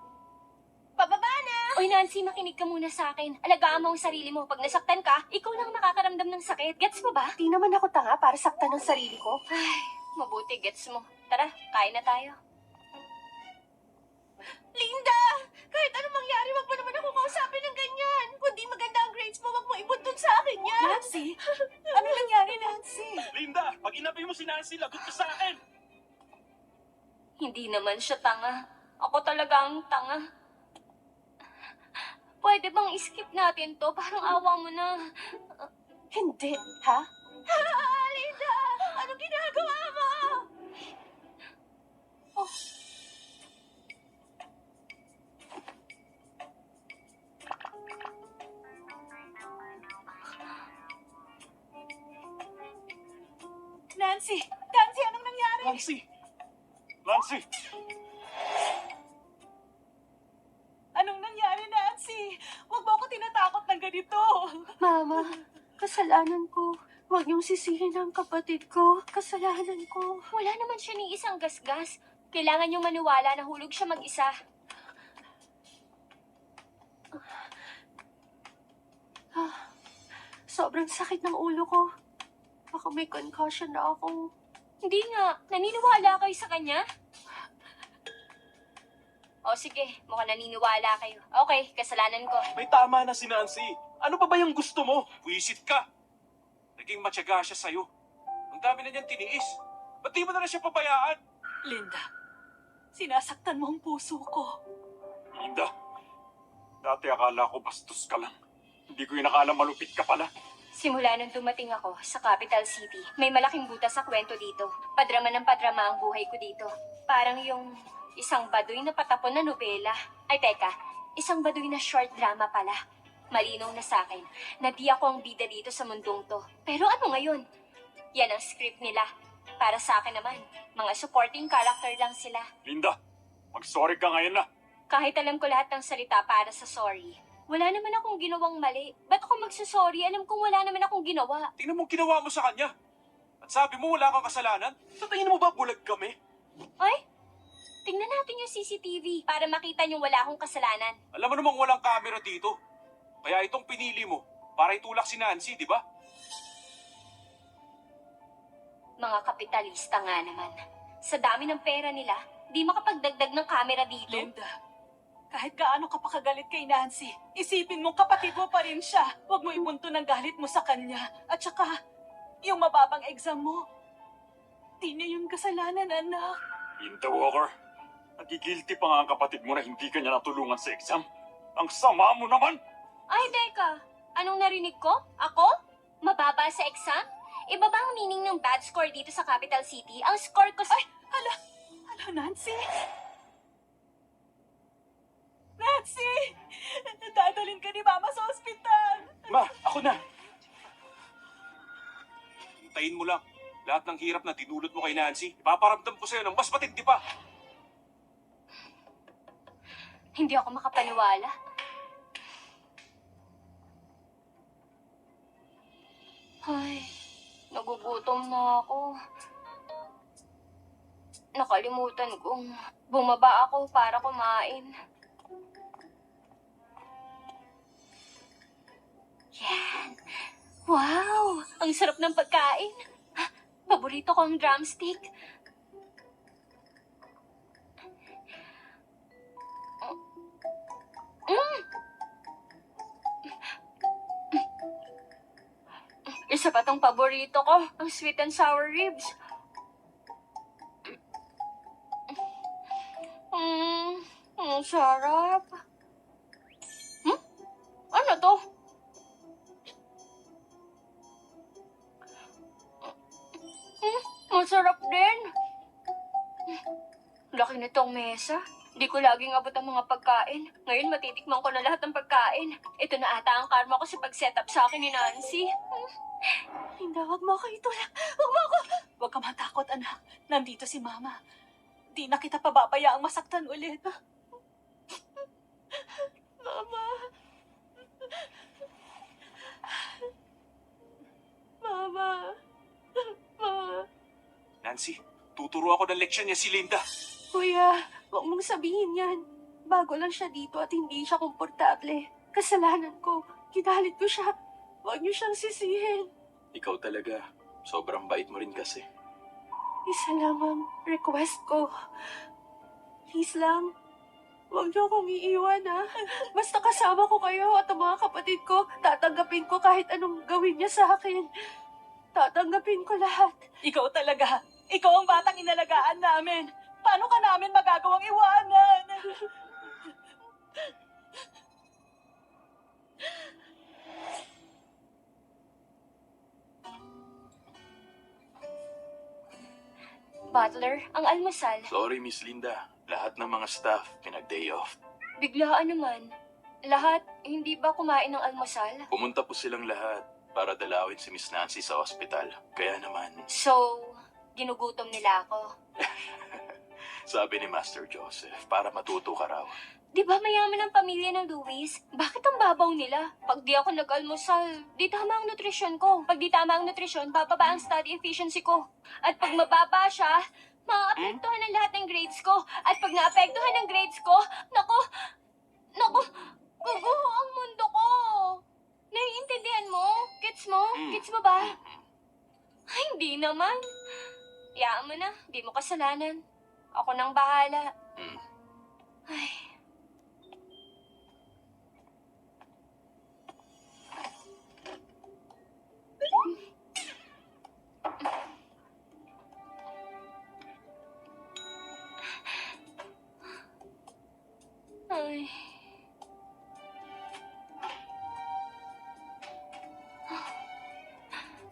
Pababa na! Oy Nancy, makinig ka muna sa akin. Alagaan mo ang sarili mo. Pag nasaktan ka, ikaw lang makakaramdam ng sakit. Gets mo ba? Di naman ako tanga para saktan ng sarili ko. Ay, mabuti gets mo. Tara, kain na tayo. Linda! Kahit anong mangyari, wag mo naman ako kausapin ng ganyan. Kung di maganda ang grades mo, wag mo ibuntun sa akin yan. Nancy, ano nangyari, Nancy? Linda, pag inapi mo si Nancy, lagot ka sa akin! Hindi naman siya tanga. Ako talaga ang tanga. Pwede bang skip natin to? Parang awa mo na. Hindi, ha? Linda! Anong ginagawa mo? Oh. Nancy! Nancy, anong nangyari? Nancy! Nancy! Anong nangyari, Nancy? Huwag mo ako tinatakot ng ganito. Mama, kasalanan ko. Huwag niyong sisihin ang kapatid ko. Kasalanan ko. Wala naman siya ni isang gasgas. Kailangan niyong maniwala na hulog siya mag-isa. Sobrang sakit ng ulo ko. Baka may concussion na ako. Hindi nga. Naniniwala kayo sa kanya? O sige, mukhang naniniwala kayo. Okay, kasalanan ko. May tama na si Nancy. Ano pa ba yung gusto mo? Puisit ka! Naging matyaga siya sa'yo. Ang dami na niyang tiniis. Ba't di mo na siya pabayaan? Linda, sinasaktan mo ang puso ko. Linda, dati akala ko bastos ka lang. Hindi ko inakala malupit ka pala. Simula nung dumating ako sa capital city, may malaking butas sa kwento dito. Padrama ng padrama ang buhay ko dito. Parang yung isang baduy na patapon na nobela. Ay teka, isang baduy na short drama pala. Malinaw na sa akin na di ako ang bida dito sa mundong to. Pero ano ngayon? Yan ang script nila. Para sa akin naman, mga supporting character lang sila. Linda, mag-sorry ka ngayon na. Kahit alam ko lahat ng salita para sa sorry, wala naman akong ginawang mali. Ba't ako magsasorry? Alam kong wala naman akong ginawa. Tingnan mo ginawa mo sa kanya. At sabi mo wala kang kasalanan? Sa tingin mo ba bulag kami? Ay, tingnan natin yung CCTV para makita niyong wala akong kasalanan. Alam mo namang walang camera dito. Kaya itong pinili mo para itulak si Nancy, di ba? Mga kapitalista nga naman. Sa dami ng pera nila, di makapagdagdag ng camera dito. Linda, kahit gaano ka pa kagalit kay Nancy, isipin mong kapatid mo pa rin siya. Huwag mo ipunto ng galit mo sa kanya. At saka, yung mababang exam mo, di niya yung kasalanan, anak. Linda Walker, nagigilty pa nga ang kapatid mo na hindi ka niya natulungan sa exam. Ang sama mo naman! Ay, teka. Anong narinig ko? Ako? Mababa sa exam? Iba ba ang meaning ng bad score dito sa capital city? Ang score ko sa... Ay, hala, Nancy? Nancy! Dadalhin ka ni Mama sa ospital! Ma, ako na. Hintayin mo lang. Lahat ng hirap na dinulot mo kay Nancy, ipaparamdam ko sa'yo ng mas matindi pa. Hindi ako makapaniwala. Ay, nagugutom na ako. Nakalimutan kong bumaba ako para kumain. Yan. Wow! Ang sarap ng pagkain. Ah, paborito ko ang drumstick. Isa pa tong paborito ko, ang sweet and sour ribs. Ang sarap. Ano to? Masarap din. Laki nitong mesa. Di ko laging abot ang mga pagkain. Ngayon matitikman ko na lahat ng pagkain. Ito na ata ang karma ko sa pag-setup sa akin ni Nancy. Linda, wag mo ako itulak. Wag mo ako. Huwag ka matakot, anak. Nandito si Mama. Di na kita pababayaang masaktan ulit. Mama. Mama. Ma. Nancy, tuturo ako ng leksyon niya si Linda. Kuya, huwag mong sabihin yan. Bago lang siya dito at hindi siya komportable. Kasalanan ko. Kinalit ko siya. Huwag niyo siyang sisihin. Ikaw talaga. Sobrang bait mo rin kasi. Isa lang ang request ko. Please lang. Huwag niyo akong iiwan, ha? Basta kasama ko kayo at ang mga kapatid ko, tatanggapin ko kahit anong gawin niya sa akin. Tatanggapin ko lahat. Ikaw talaga. Ikaw ang batang inalagaan namin. Paano ka namin magagawang iwanan? Butler, ang almusal. Sorry, Miss Linda. Lahat ng mga staff pinag-day off. Biglaan naman. Lahat, hindi ba kumain ng almusal? Pumunta po silang lahat para dalawin si Miss Nancy sa ospital. Kaya naman, So, ginugutom nila ako. sabi ni Master Joseph, para matuto ka raw. Di ba mayaman ang pamilya ng Luis? Bakit ang babaw nila? Pag di ako nag-almusal, di tama ang nutrisyon ko. Pag di tama ang nutrisyon, bababa ang study efficiency ko. At pag mababa siya, maapektuhan ang lahat ng grades ko. At pag naapektuhan ang grades ko, naku, guguho ang mundo ko. Naiintindihan mo? Gets mo? Gets mo ba? Ay, hindi naman. Iyaan mo na. Di mo kasalanan. Ako nang bahala. Ay. Ay.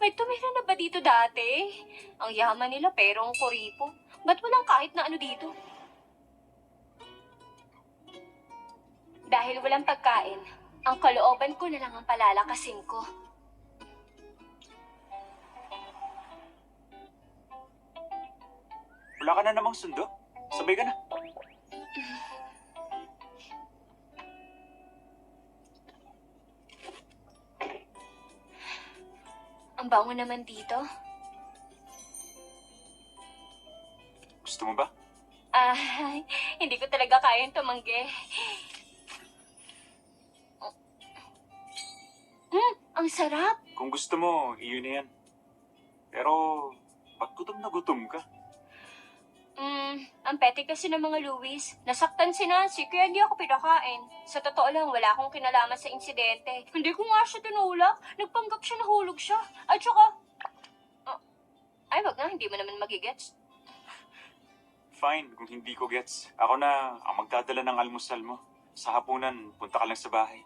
May tumira na ba dito dati? Ang yaman nila pero ang kuripo. Ba't walang kahit na ano dito? Dahil walang pagkain, ang kalooban ko na lang ang palalakasin ko. Wala ka na namang sundo. Sabay ka na. Ang bango naman dito. Gusto mo ba? Ay, hindi ko talaga kayang tumanggi. Ang sarap. Kung gusto mo, iyon na yan. Pero, pag gutom na gutom ka. Ang pete kasi ng mga Louis. Nasaktan si Nancy kaya hindi ako pinakain. Sa totoo lang, wala akong kinalaman sa insidente. Hindi ko nga siya tinulak. Nagpanggap siya nahulog siya. At saka... ay, wag na. Hindi mo naman magigets. Fine, kung hindi ko gets. Ako na ang magdadala ng almusal mo. Sa hapunan, punta ka lang sa bahay.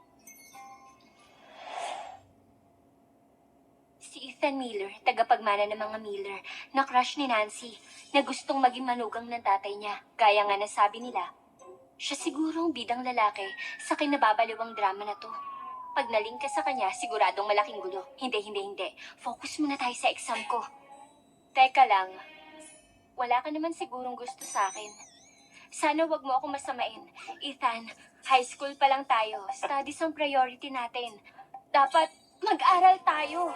Si Ethan Miller, tagapagmana ng mga Miller, na crush ni Nancy, na gustong maging manugang ng tatay niya. Gaya nga nasabi nila, siya siguro ang bidang lalaki sa kinababaliwang drama na to. Pag naling ka sa kanya, siguradong malaking gulo. Hindi. Focus muna tayo sa exam ko. Teka lang, wala ka naman sigurong gusto sa akin. Sana wag mo ako masamain. Ethan, high school pa lang tayo. Studies ang priority natin. Dapat mag-aral tayo.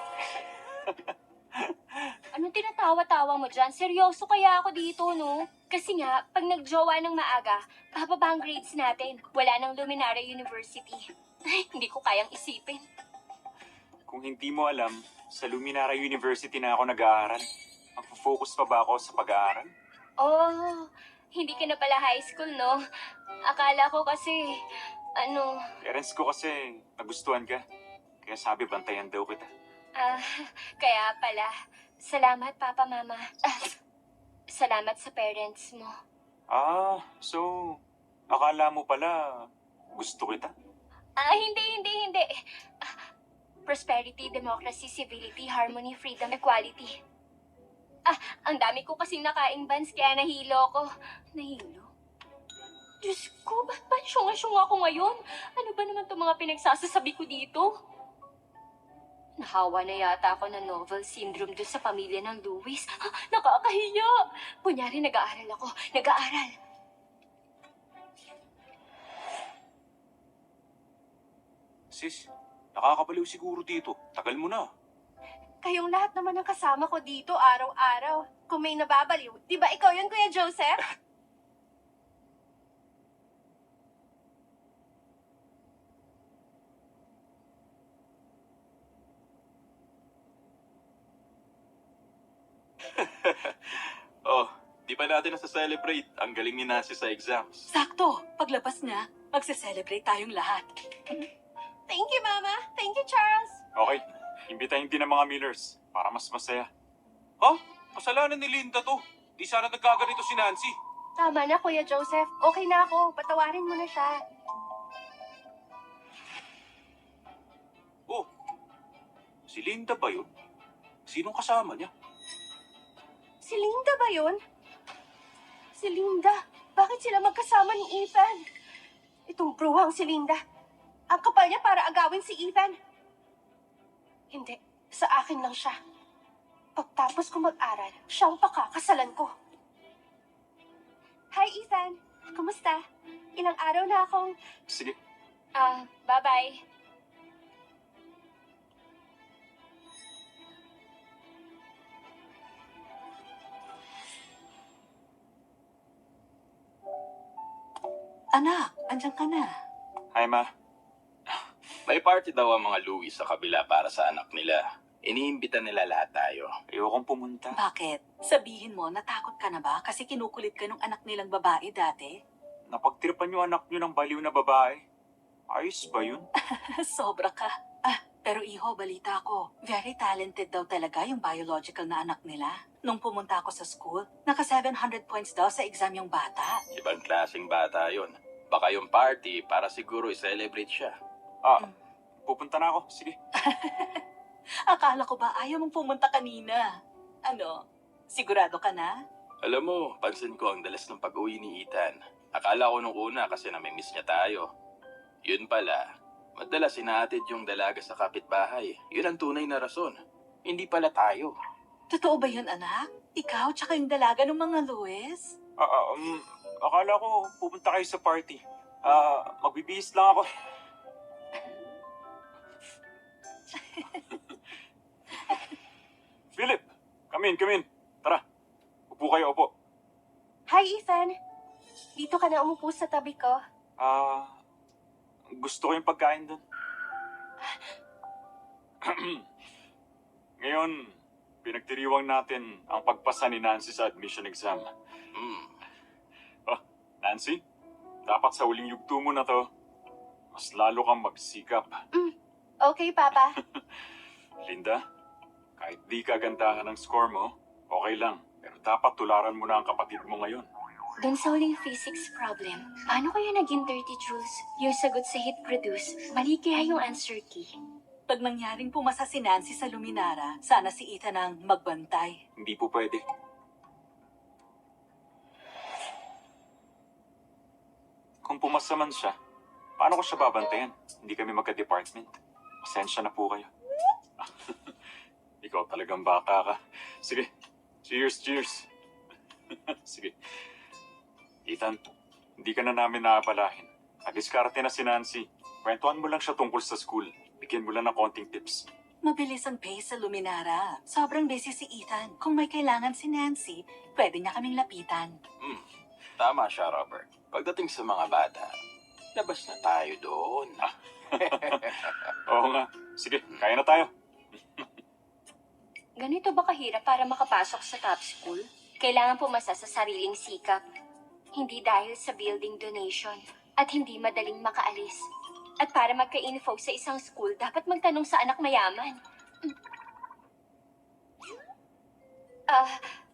Anong tinatawa-tawa mo dyan? Seryoso kaya ako dito, no? Kasi nga, pag nagjowa ng maaga, bababa ang grades natin. Wala nang Luminaria University. Ay, hindi ko kayang isipin. Kung hindi mo alam, sa Luminara University na ako nag-aaral. Magpo-focus pa ba ako sa pag-aaral? Oh, hindi ka na pala high school, no? Akala ko kasi, Parents ko kasi nagustuhan ka. Kaya sabi, bantayan daw kita. kaya pala. Salamat, Papa, Mama. Salamat sa parents mo. So, akala mo pala gusto kita? Hindi. Prosperity, democracy, civility, harmony, freedom, equality. Ang dami ko kasing nakaing bans kaya nahilo ko. Nahilo? Diyos ko, ba't ba syunga-syunga ako ngayon? Ano ba naman itong mga pinagsasasabi ko dito? Nahawa na yata ako ng novel syndrome doon sa pamilya ng Louis. Nakakahiya! Kunyari, nag-aaral ako. Nag-aaral. Sis, nakakabaliw siguro dito. Tagal mo na. Kayong lahat naman ng kasama ko dito araw-araw. Kung may nababaliw, di ba ikaw yun, Kuya Joseph? Oh, di pa natin nasa-celebrate ang galing ni Nancy sa exams. Sakto, paglabas niya, magse-celebrate tayong lahat. Thank you, Mama. Thank you, Charles. Okay, imbitahin din ang mga Millers para mas masaya. Ha? Kasalanan ni Linda to. Di sana nagkaganito si Nancy. Tama na, Kuya Joseph. Okay na ako. Patawarin mo na siya. Oh, si Linda ba yun? Sinong kasama niya? Si Linda ba yun? Si Linda? Bakit sila magkasama ni Ethan? Itong bruhang si Linda. Ang kapal niya para agawin si Ethan. Hindi. Sa akin lang siya. Pagtapos ko mag-aral, siya ang pakakasalan ko. Hi, Ethan. Kumusta? Ilang araw na akong... Sige, Bye-bye. Anak, andyan ka na. hi ma. May party daw ang mga Louis sa kabila para sa anak nila. Iniimbita nila lahat tayo. Ayokong pumunta. Bakit? Sabihin mo, natakot ka na ba kasi kinukulit ka ng anak nilang babae dati? Napagtripan yung anak nyo ng baliw na babae. Ayos ba yun? Sobra ka. Pero iho, balita ko. Very talented daw talaga yung biological na anak nila. Nung pumunta ako sa school, naka 700 points daw sa exam yung bata. Ibang klaseng bata yon. Baka yung party para siguro i-celebrate siya. Pupunta na ako. Sige. Akala ko ba ayaw mong pumunta kanina? Ano? Sigurado ka na? Alam mo, pansin ko ang dalas ng pag-uwi ni Ethan. Akala ko nung una kasi namimiss niya tayo. Yun pala, madalas sinaatid yung dalaga sa kapitbahay. Yun ang tunay na rason. Hindi pala tayo. Totoo ba yun, anak? Ikaw tsaka yung dalaga ng mga Luis? Akala ko pupunta kayo sa party. Magbibihis lang ako. Philip! Come in. Tara. Upo kayo, upo. Hi, Ethan. Dito ka na umupo sa tabi ko. Gusto ko yung pagkain doon. Ngayon, pinagdiriwang natin ang pagpasa ni Nancy sa admission exam. Nancy, dapat sa huling yugto mo na to, mas lalo kang magsikap. Okay, Papa. Linda, kahit di kagandahan ng score mo, okay lang. Pero dapat tularan mo na ang kapatid mo ngayon. Dun sa huling physics problem, paano kaya naging 30 joules? Yung sagot sa heat produce, mali kaya yung answer key. Pag nangyaring pumasa si Nancy sa Luminara, sana si Ethan ang magbantay. Hindi po pwede. Kung pumasa man siya, paano ko siya babantayan? Hindi kami magka-department. Pasensya na po kayo. Ikaw talagang baka ka. Sige, cheers. Sige. Ethan, hindi ka na namin naabalahin. Nadiskarte na si Nancy. Kwentuhan mo lang siya tungkol sa school. Bigyan mo lang ng konting tips. Mabilis ang pace sa Luminara. Sobrang busy si Ethan. Kung may kailangan si Nancy, pwede niya kaming lapitan. Tama siya, Robert. Pagdating sa mga bata, labas na tayo doon. Oo nga. Sige, kaya na tayo. Ganito ba kahirap para makapasok sa top school? Kailangan pumasa sa sariling sikap. Hindi dahil sa building donation. At hindi madaling makaalis. At para magka-info sa isang school, dapat magtanong sa anak mayaman.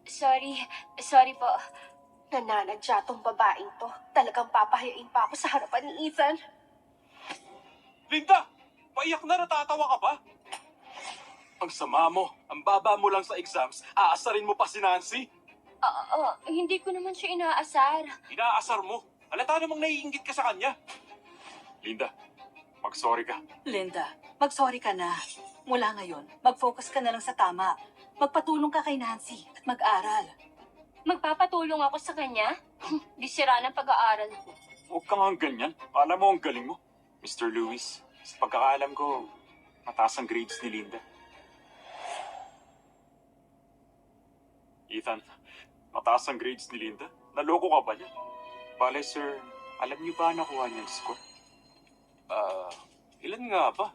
Sorry po. Nananadya tong babaeng to. Talagang papahayain pa ako sa harapan ni Ethan. Linda! Paiyak na, natatawa ka pa? Ang sama mo. Ang baba mo lang sa exams. Aasarin mo pa si Nancy. Hindi ko naman siya inaasar. Inaasar mo. Halata namang naiinggit ka sa kanya. Linda, mag-sorry ka. Linda, mag-sorry ka na. Mula ngayon, mag-focus ka na lang sa tama. Magpatulong ka kay Nancy at mag-aral. Magpapatulong ako sa kanya? Di sira ng pag-aaral ko. Huwag ka nga ganyan. Alam mo ang galing mo. Mr. Lewis, sa pagkakaalam ko, mataas ang grades ni Linda. Ethan, mataas ang grades ni Linda? Naloko ka ba niya? Bale, sir, alam niyo ba nakuha niyang score? Ilan nga ba?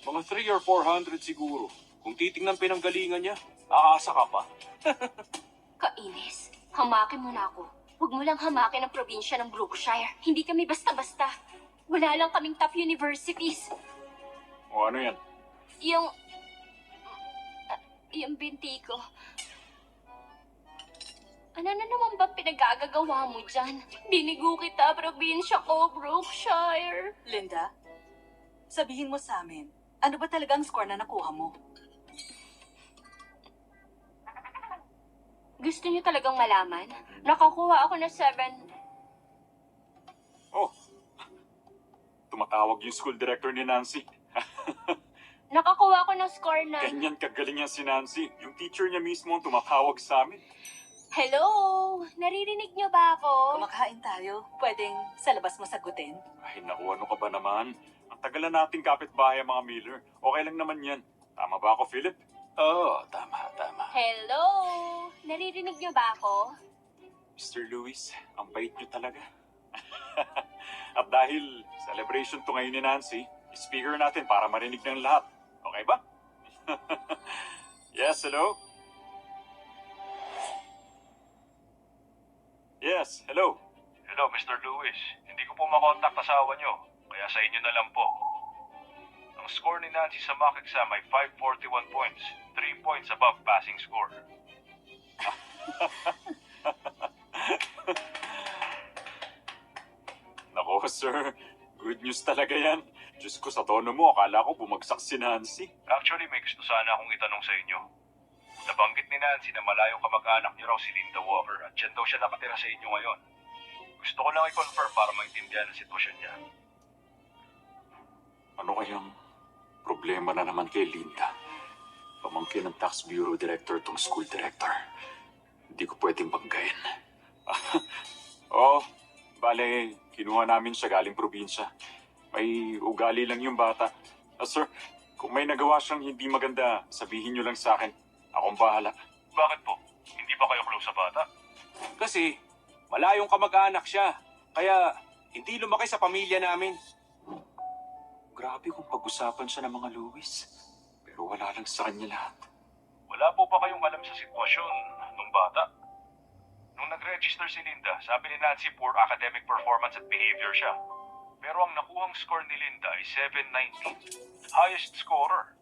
Mga 3 or 400 siguro. Kung titingnan pinanggalingan niya, aasa ka pa. Kainis. Hamakin mo na ako. Huwag mo lang hamakin ang probinsya ng Brookshire. Hindi kami basta-basta. Wala lang kaming top universities. O ano yan? Yung binti ko. Ano na naman ba pinagagagawa mo dyan? Binigo kita, probinsya ko, Brookshire. Linda, sabihin mo sa amin, ano ba talagang score na nakuha mo? Gusto niyo talagang malaman? Nakakuha ako ng 7. Oh, tumatawag yung school director ni Nancy. Nakakuha ako ng score 9. Ganyan kagaling yan si Nancy. Yung teacher niya mismo ang tumatawag sa amin. Hello? Naririnig niyo ba ako? Kumakain tayo. Pwedeng sa labas mo sagutin? Ay, naku, ano ka ba naman? Ang tagal na nating kapitbahay ang mga Miller. Okay lang naman yan. Tama ba ako, Philip? Oo, tama. Hello? Naririnig niyo ba ako? Mr. Lewis, ang bait niyo talaga. At dahil celebration to ngayon ni Nancy, speaker natin para marinig ng lahat. Okay ba? Yes, hello? Yes, hello. Hello, Mr. Lewis. Hindi ko po makontak asawa nyo, kaya sa inyo na lang po. Ang score ni Nancy sa mock exam ay 541 points, 3 points above passing score. Nako, sir. Good news talaga yan. Diyos ko, sa tono mo, akala ko bumagsak si Nancy. Actually, may gusto sana akong itanong sa inyo. Nabanggit ni Nancy na malayong kamag-anak niyo raw si Linda Walker at dyan daw siya nakatira sa inyo ngayon. Gusto ko lang i-confirm para maintindihan ang sitwasyon niya. Ano kayang problema na naman kay Linda? Pamangkin ng Tax Bureau Director tong school director. Hindi ko pwedeng banggain. Oh, bale, kinuha namin siya galing probinsya. May ugali lang yung bata. Sir, kung may nagawa siyang hindi maganda, sabihin niyo lang sa akin. Akong bahala. Bakit po? Hindi ba kayo close sa bata? Kasi malayong kamag-anak siya. Kaya hindi lumaki sa pamilya namin. Grabe kung pag-usapan siya ng mga Lewis. Pero wala lang sa kanya lahat. Wala po ba kayong alam sa sitwasyon nung bata? Nung nag-register si Linda, sabi ni Nancy poor academic performance at behavior siya. Pero ang nakuhang score ni Linda ay 790. Highest scorer.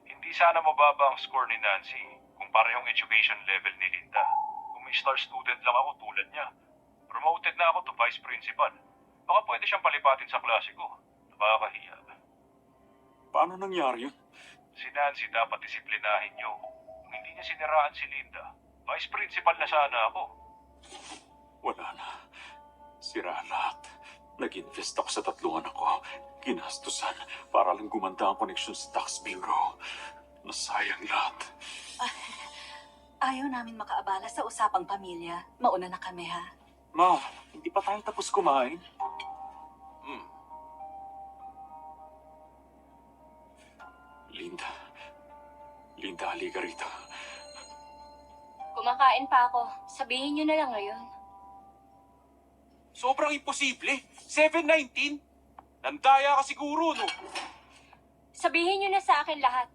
Hindi sana mababa ang score ni Nancy kung parehong education level ni Linda. Kung may star student lang ako tulad niya, promoted na ako to vice principal. Baka pwede siyang palipatin sa klase ko. Nakakahiya. Paano nangyari yun? Si Nancy dapat disiplinahin niyo. Kung hindi niya siniraan si Linda, vice principal na sana ako. Wala na. Sira lahat. Nag-invest ako sa 3 anak ko. Ginastusan para lang gumanda ang koneksyon sa Tax Bureau. Nasayang lahat. Ayaw namin makaabala sa usapang pamilya. Mauna na kami, ha? Ma, hindi pa tayo tapos kumain. Linda. Linda, halika rito. Kumakain pa ako. Sabihin niyo na lang ngayon. Sobrang imposible. 719? Nandaya ka siguro, no? Sabihin niyo na sa akin lahat.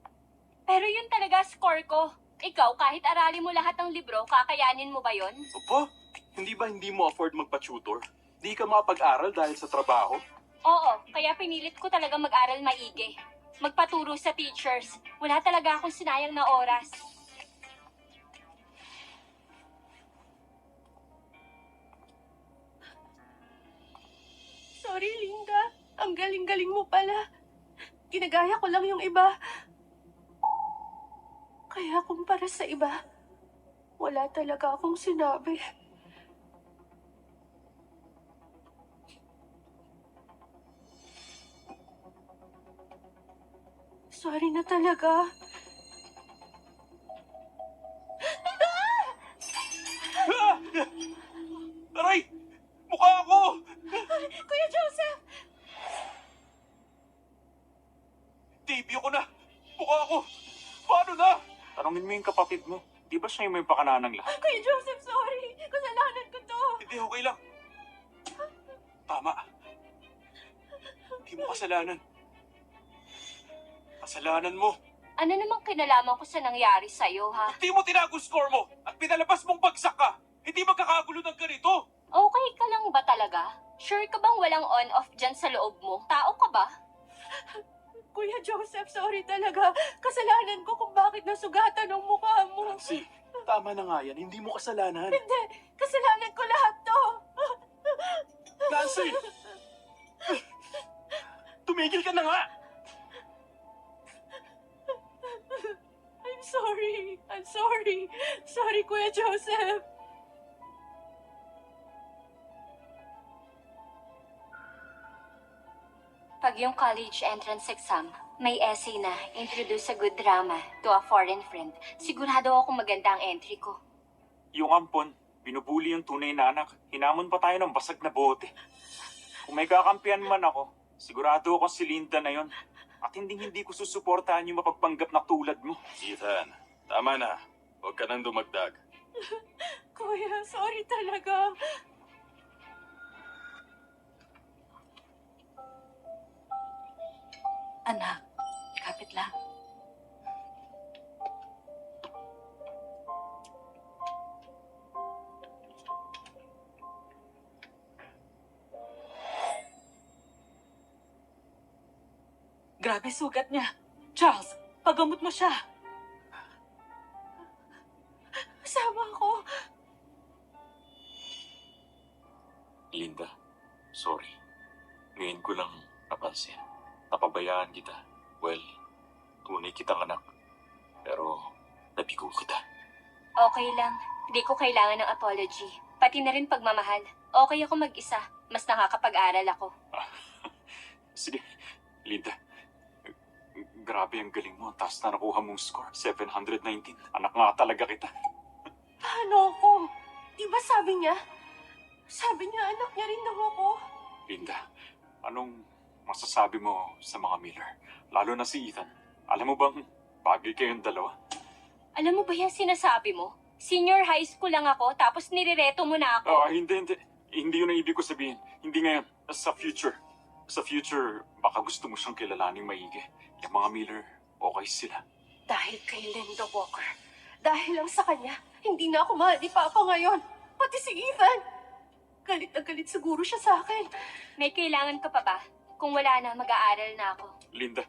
Pero yun talaga score ko. Ikaw, kahit aralin mo lahat ng libro, kakayanin mo ba yon? Opo, hindi ba hindi mo afford magpa-tutor? Di ka makapag-aral dahil sa trabaho? Oo, kaya pinilit ko talaga mag-aral maigi. Magpaturo sa teachers. Wala talaga akong sinayang na oras. Sorry, Linda. Ang galing-galing mo pala. Ginagaya ko lang yung iba. Kaya kumpara sa iba, wala talaga akong sinabi. Sorry na talaga. Aray! Mukha ako! Kuya Joseph! Debut ko na! Mukha ako! Paano na? Tanungin mo yung kapatid mo. Di ba siya yung may pakananang lahat? Kuya Joseph, sorry! Kasalanan ko to! Hindi, okay lang. Tama. Hindi mo kasalanan. Kasalanan mo. Ano namang kinalaman ko sa nangyari sa'yo, ha? Hindi mo tinago score mo at pinalabas mong bagsak ka. Hindi magkakagulo ng ganito. Okay ka lang ba talaga? Sure ka bang walang on-off dyan sa loob mo? Tao ka ba? Kuya Joseph, sorry talaga. Kasalanan ko kung bakit nasugatan ang mukha mo. Nancy, tama na nga yan. Hindi mo kasalanan. Hindi, kasalanan ko lahat to. Nancy! Tumigil ka na nga! I'm sorry. I'm sorry. Sorry, Kuya Joseph. Pag yung college entrance exam, may essay na, introduce a good drama to a foreign friend, sigurado ako maganda ang entry ko. Yung ampon, binubuli yung tunay na anak. Hinamon pa tayo ng basag na bote. Kung may kakampihan man ako, sigurado ako si Linda na yon. At hindi ko susuportahan yung mapagpanggap na tulad mo. Ethan, tama na. Huwag ka nang dumagdag. Kuya, sorry talaga. Anak, kapit lang. Grabe sugat niya. Charles, pagamot mo siya. Kasama ako. Linda, sorry. Ngayon ko lang napansin. Napabayaan kita. Well, tunay kitang anak. Pero, nabigo kita. Okay lang. Di ko kailangan ng apology. Pati na rin pagmamahal. Okay ako mag-isa. Mas nakakapag-aral ako. Sige, Linda. Grabe ang galing mo. Taas na nakuha mong score. 719. Anak nga talaga kita. Paano ako? Di ba sabi niya? Sabi niya anak niya rin daw ako. Linda, anong masasabi mo sa mga Miller? Lalo na si Ethan. Alam mo bang bagay kayong dalawa? Alam mo ba yung sinasabi mo? Senior high school lang ako, tapos nirereto mo na ako. Hindi. Hindi yun ang ibig ko sabihin. Hindi ngayon. Sa future. Sa future, baka gusto mo siyang kilalaning maigi. Yung mga Miller, okay sila. Dahil kay Linda Walker. Dahil lang sa kanya, hindi na ako mahal ni Papa ngayon. Pati si Ethan. Galit na galit siguro siya sa akin. May kailangan ka pa ba? Kung wala na, mag-aaral na ako. Linda,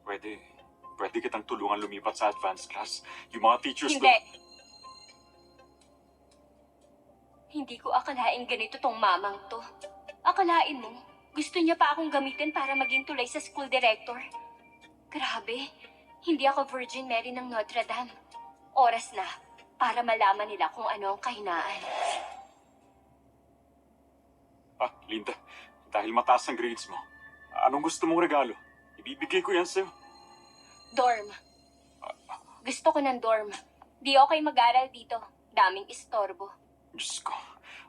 pwede kitang tulungan lumipat sa advanced class. Yung mga teachers Hindi. Hindi ko akalain ganito tong mamang to. Akalain mo, gusto niya pa akong gamitin para maging tulay sa school director. Grabe, hindi ako Virgin Mary ng Notre Dame. Oras na para malaman nila kung ano ang kahinaan. Linda, dahil mataas ang grades mo, anong gusto mong regalo? Ibibigay ko yan sa'yo. Dorm. Gusto ko ng dorm. Di okay mag-aral dito. Daming istorbo. Diyos ko,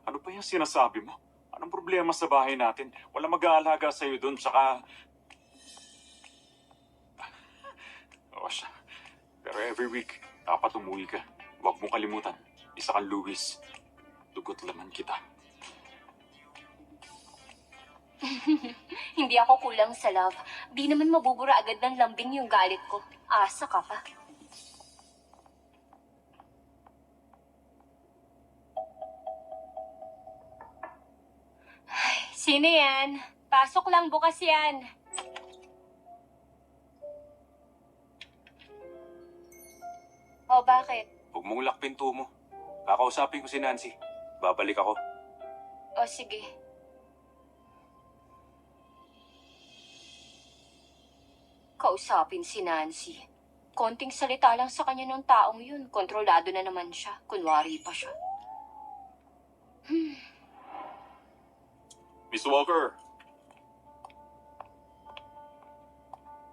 ano pa yung sinasabi mo? Anong problema sa bahay natin? Wala mag-aalaga sa'yo doon, tsaka... siya. Pero every week, dapat umuwi ka. Huwag mong kalimutan. Isa kang Louis. Dugot laman kita. Hindi ako kulang sa love. Di naman mabubura agad ng lambing yung galit ko. Asa ka pa. Ay, sino yan? Pasok lang bukas yan. O, bakit? Huwag mong lock pinto mo. Kakausapin ko si Nancy. Babalik ako. O, sige. Kausapin si Nancy. Konting salita lang sa kanya ng taong yun. Kontrolado na naman siya. Kunwari pa siya. Miss Walker!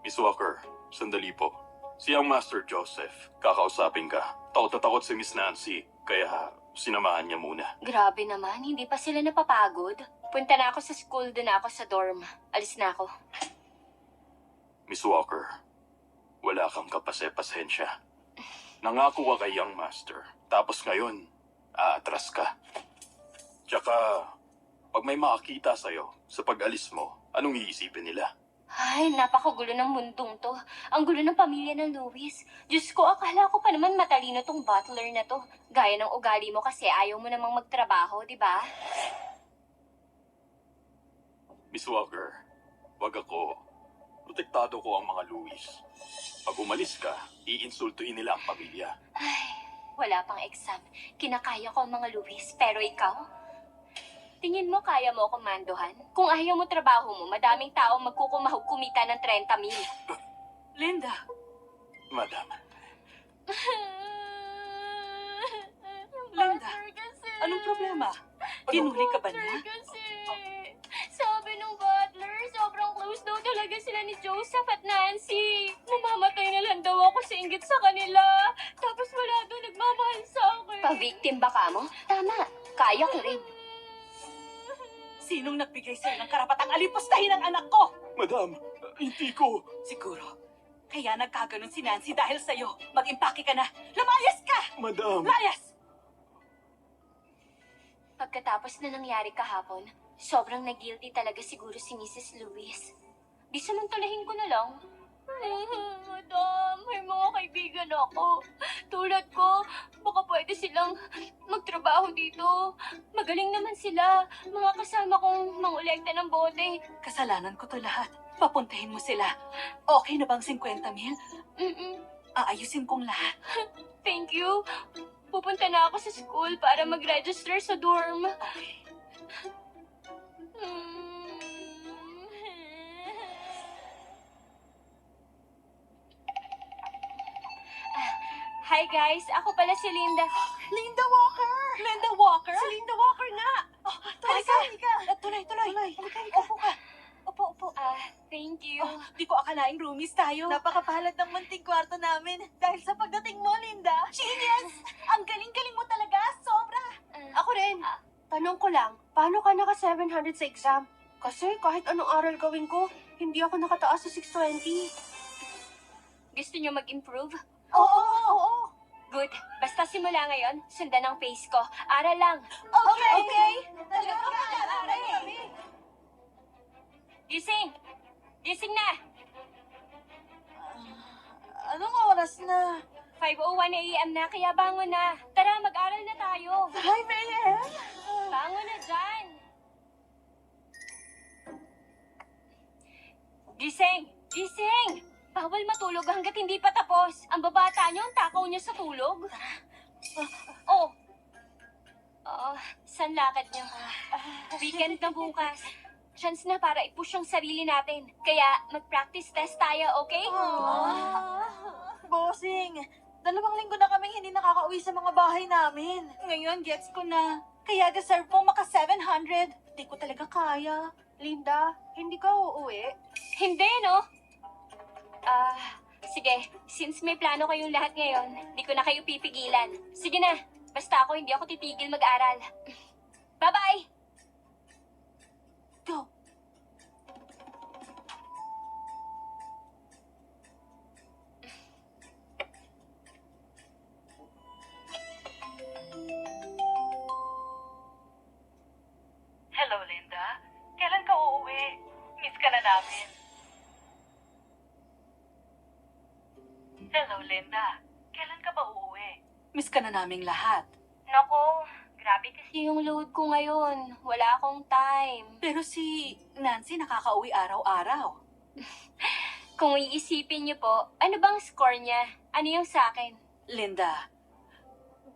Miss Walker, sandali po. Siyang Master Joseph. Kakausapin ka. Takot na takot si Miss Nancy. Kaya sinamahan niya muna. Grabe naman, hindi pa sila napapagod. Punta na ako sa school, doon ako sa dorm. Alis na ako. Miss Walker, wala kang kapase-pasensya. Nangako ka kay Young Master. Tapos ngayon, aatras ka. Tsaka, pag may makakita sa'yo sa pag-alis mo, anong iisipin nila? Ay, napakagulo ng mundong to. Ang gulo ng pamilya ng Louis. Diyos ko, akala ko pa naman matalino tong butler na to. Gaya ng ugali mo kasi ayaw mo namang magtrabaho, di ba? Miss Walker, wag ako. Protektado ko ang mga Louis. Pag umalis ka, iinsultuhin nila ang pamilya. Ay, wala pang exam. Kinakaya ko ang mga Louis, pero ikaw? Tingin mo kaya mo akong mandohan? Kung ayaw mo trabaho mo, madaming tao magkukumahog kumita ng 30,000. Linda, Madam, Linda, anong problema? Tinuli ka ba niya? Kasi, sabi nung butler, sobrang close daw talaga sila ni Joseph at Nancy. Mamamatay na lang daw ako sa inggit sa kanila. Tapos wala daw nagmamahal sa akin. Pa-victim ba ka mo? Tama, kaya ko rin. Sinong nagbigay sa'yo ng karapatang alipustahin ang anak ko? Madam, hindi ko. Siguro, kaya nagkaganon si Nancy dahil sa'yo. Mag-impake ka na. Lumayas ka! Madam. Layas! Pagkatapos na nangyari kahapon, sobrang nag-guilty talaga siguro si Mrs. Lewis. Di samantalahin ko na lang. Madam, may mga kaibigan ako. Tulad ko, baka pwede silang magtrabaho dito. Magaling naman sila. Mga kasama kong mangolekta ng bote. Kasalanan ko to lahat. Papuntahin mo sila. Okay na bang 50 mil? Mm-mm. Aayusin kong lahat. Thank you. Pupunta na ako sa school para mag-register sa dorm. Okay. Hi guys, ako pala si Linda. Linda Walker! Linda Walker? Si Linda Walker nga! Oh, halika! Tuloy! Upo ka. Upo. Thank you. Oh, di ko akalaing roomies tayo. Napakapalad ng munting kwarto namin. Dahil sa pagdating mo, Linda. Genius! Ang galing-galing mo talaga. Sobra! Ako rin. Tanong ko lang, paano ka naka 700 sa exam? Kasi kahit anong aral gawin ko, hindi ako nakataas sa 620. Gusto niyo mag-improve? Oo. Good. Basta simula ngayon, sundan ang pace ko. Aral lang. Okay. Talaga mag-aaral kami. Gising! Gising na! Anong oras na? 5:01 a.m. na, kaya bangon na. Tara, mag-aral na tayo. 5 a.m.? Bangon na dyan. Gising! Gising! Bawal matulog hanggat hindi pa tapos. Ang babata niyo, ang takaw niyo sa tulog. Oh. San lakad niyo? Weekend na bukas. Chance na para i-push yung sarili natin. Kaya mag-practice test tayo, okay? Bossing, 2 linggo na kaming hindi nakakauwi sa mga bahay namin. Ngayon, gets ko na. Kaya deserve mo maka 700. Di ko talaga kaya. Linda, hindi ka uuwi? Hindi, no? Sige. Since may plano kayong lahat ngayon, di ko na kayo pipigilan. Sige na. Basta ako, hindi ako titigil mag-aral. Bye-bye! Go. Hello, Linda. Kailan ka uuwi? Miss ka na namin. Hello, Linda. Kailan ka ba uuwi? Miss ka na naming lahat. Nako, grabe kasi yung load ko ngayon. Wala akong time. Pero si Nancy nakakauwi araw-araw. Kung iisipin niyo po, ano bang score niya? Ano yung sa akin? Linda,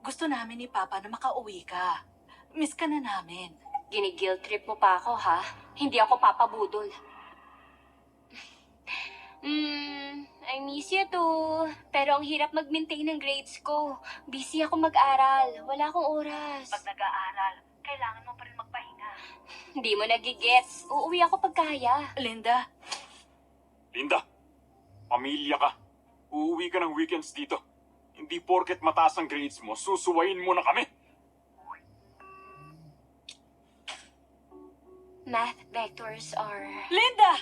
gusto namin ni Papa na makauwi ka. Miss ka na namin. Gini-guilt trip mo pa ako, ha? Hindi ako papabudol. I miss you too. Pero ang hirap mag-maintain ng grades ko. Busy ako mag-aral. Wala akong oras. Pag nag-aaral, kailangan mo pa rin magpahinga. Hindi mo nagigets. Uuwi ako pag kaya. Linda, Linda, pamilya ka. Uuwi ka ng weekends dito. Hindi porket mataas ang grades mo, susuwayin mo na kami. Math vectors are... Linda!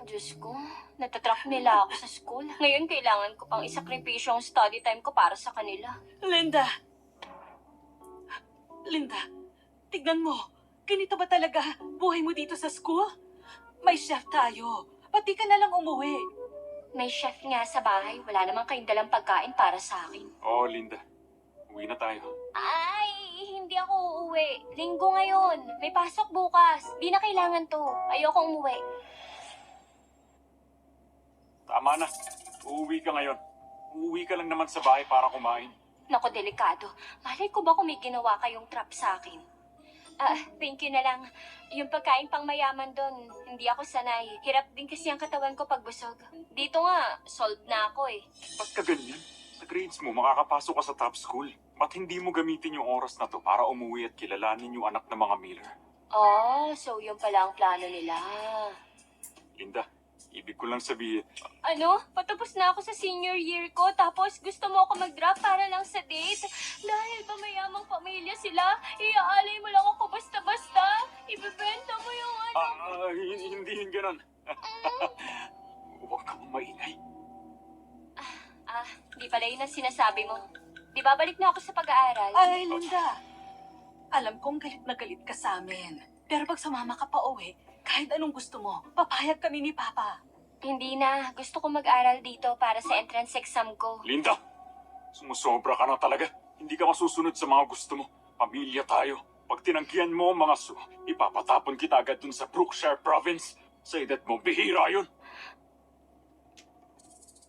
Diyos ko, natatrack nila ako sa school. Ngayon, kailangan ko pang isakripisyo ang study time ko para sa kanila. Linda! Linda, tignan mo. Ganito ba talaga buhay mo dito sa school? May chef tayo. Pati ka na lang umuwi. May chef nga sa bahay. Wala namang kayong dalang pagkain para sa akin. Oo, Linda. Uwi na tayo. Ay, hindi ako uuwi. Linggo ngayon. May pasok bukas. Di na kailangan to. Ayoko umuwi. Tama na. Uuwi ka ngayon. Uuwi ka lang naman sa bahay para kumain. Naku, delikado. Malay ko ba kung may ginawa kayong trap sa akin? Thank you na lang. Yung pagkain pang mayaman doon, hindi ako sanay. Hirap din kasi ang katawan ko pag busog. Dito nga, solved na ako eh. Ba't ka ganyan? Sa grades mo, makakapasok ka sa top school. Ba't hindi mo gamitin yung oras na to para umuwi at kilalanin yung anak ng mga Miller? Oh, so yun pala ang plano nila. Linda, ibig ko lang sabihin, Ano? Patapos na ako sa senior year ko, tapos gusto mo ako mag-drop para lang sa date? Dahil ba mayamang pamilya sila, iaalay mo lang ako basta-basta? Ibebenta mo yung ano? hindi ganon. Huwag kang maingay. Di pala yun ang sinasabi mo. Di babalik na ako sa pag-aaral? Ay, Linda. Alam kong galit na galit ka sa amin. Pero pag sumama ka pa uwi, Kahit anong gusto mo, papayag kami ni Papa. Hindi na. Gusto ko mag-aral dito para sa entrance exam ko. Linda, sumusobra ka na talaga. Hindi ka masusunod sa mga gusto mo. Pamilya tayo. Pag tinanggihan mo ang mga ipapatapon kita agad dun sa Brookshire Province. Sa edad mo, bihira yun.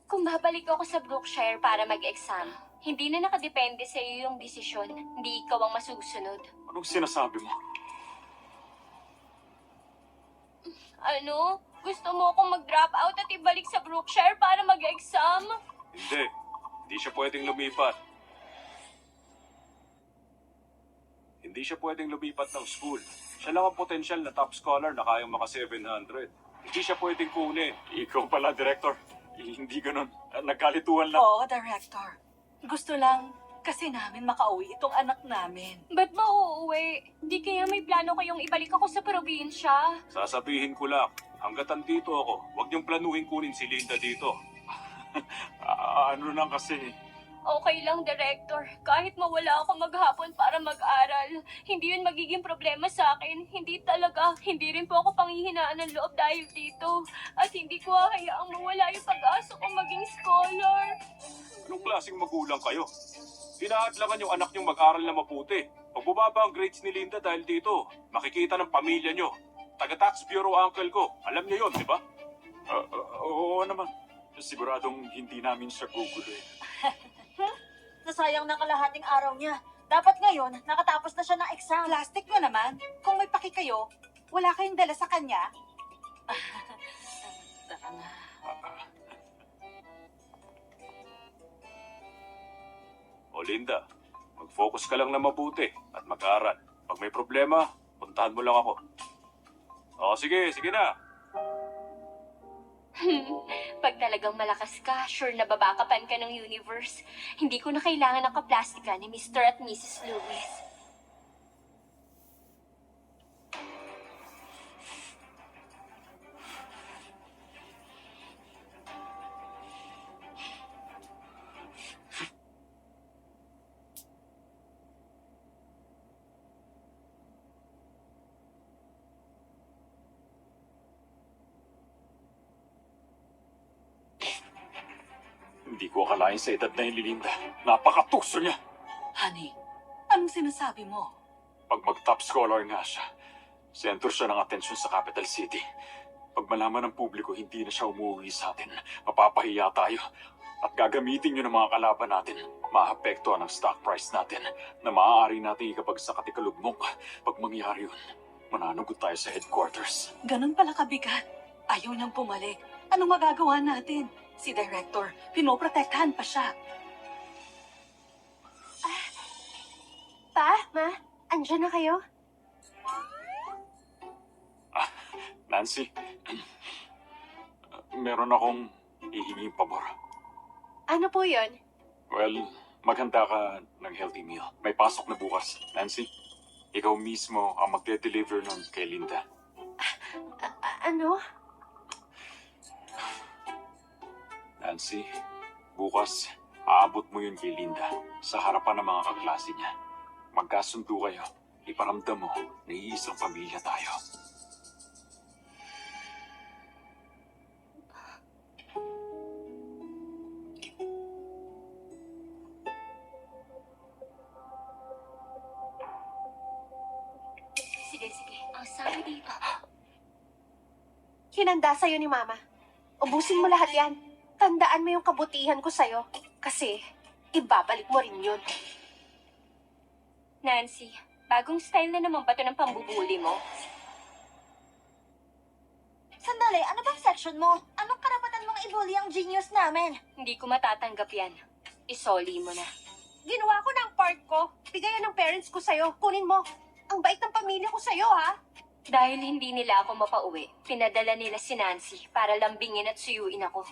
Kung babalik ako sa Brookshire para mag-exam, hindi na nakadepende sa iyo yung desisyon. Hindi ikaw ang masusunod. Anong sinasabi mo? Ano? Gusto mo akong mag-drop out at ibalik sa Brookshire para mag-exam? Hindi. Hindi siya pwedeng lumipat. Hindi siya pwedeng lumipat ng school. Siya lang ang potensyal na top scholar na kayang maka 700. Hindi siya pwedeng kunin. Ikaw pala, Director. Hindi ganun. Nagkalituhan lang. Oo, Director. Gusto lang kasi namin makauwi itong anak namin. Ba't ba uuwi? Di kaya may plano kayong ibalik ako sa probinsya? Sasabihin ko lang, hanggat andito ako, huwag niyong planuhin kunin si Linda dito. Ano lang kasi, Okay lang, Director. Kahit mawala ako maghapon para mag-aral, hindi yun magiging problema sa akin. Hindi talaga. Hindi rin po ako panghihinaan ng loob dahil dito. At hindi ko hahayaang mawala yung pag-asa kong maging scholar. Anong klaseng magulang kayo? Hinahadlangan yung anak niyong mag-aral na mabuti. Pag bumaba ang grades ni Linda dahil dito, makikita ng pamilya niyo. Taga-tax bureau uncle ko. Alam niyo yon, di ba? oo naman. Siguradong hindi namin siya guguloy. Nasayang na kalahating araw niya. Dapat ngayon, nakatapos na siya ng exam. Plastic mo naman. Kung may paki kayo, wala kayong dala sa kanya. Tara na. O Linda, mag-focus ka lang na mabuti at mag-aral. Pag may problema, puntahan mo lang ako. O sige, sige na. Pag talagang malakas ka, sure na babakapan ka ng universe. Hindi ko na kailangan ng kaplastika ni Mr. at Mrs. Lewis. Hindi ko akalain sa edad na yun, Linda. Napakatuso niya. Honey, anong sinasabi mo? Pag mag-top scholar nga siya, center siya ng atensyon sa capital city. Pag malaman ng publiko hindi na siya umuwi sa atin, mapapahiya tayo. At gagamitin yun ng mga kalaban natin. Maapektuhan ang stock price natin na maaari natin ikapag sa katikalugmok. Pag mangyari yun, mananugot tayo sa headquarters. Ganun pala kabigat. Ayaw niyang pumalik. Anong magagawa natin? Si Director, pinoprotektahan pa siya. Pa, Ma, andyan na kayo? Nancy, meron akong ihinging pabor. Ano po yun? Well, maghanda ka ng healthy meal. May pasok na bukas. Nancy, ikaw mismo ang magde-deliver nun kay Linda. Ano? Nancy, bukas, aabot mo yun kay Linda sa harapan ng mga kaklase niya. Magkasundo kayo. Iparamdam mo na iisang pamilya tayo. Sige, sige. Ang sabi dito. Hinanda sa'yo ni Mama. Ubusin mo lahat yan. Tandaan mo yung kabutihan ko sa'yo. Kasi, ibabalik mo rin yun. Nancy, bagong style na naman ba ito ng pambubuli mo? Sandali, ano bang section mo? Anong karapatan mong ibully ang genius namin? Hindi ko matatanggap yan. Isoli mo na. Ginawa ko na ang part ko. Bigayan ng parents ko sa'yo. Kunin mo. Ang bait ng pamilya ko sa'yo, ha? Dahil hindi nila ako mapauwi, pinadala nila si Nancy para lambingin at suyuin ako.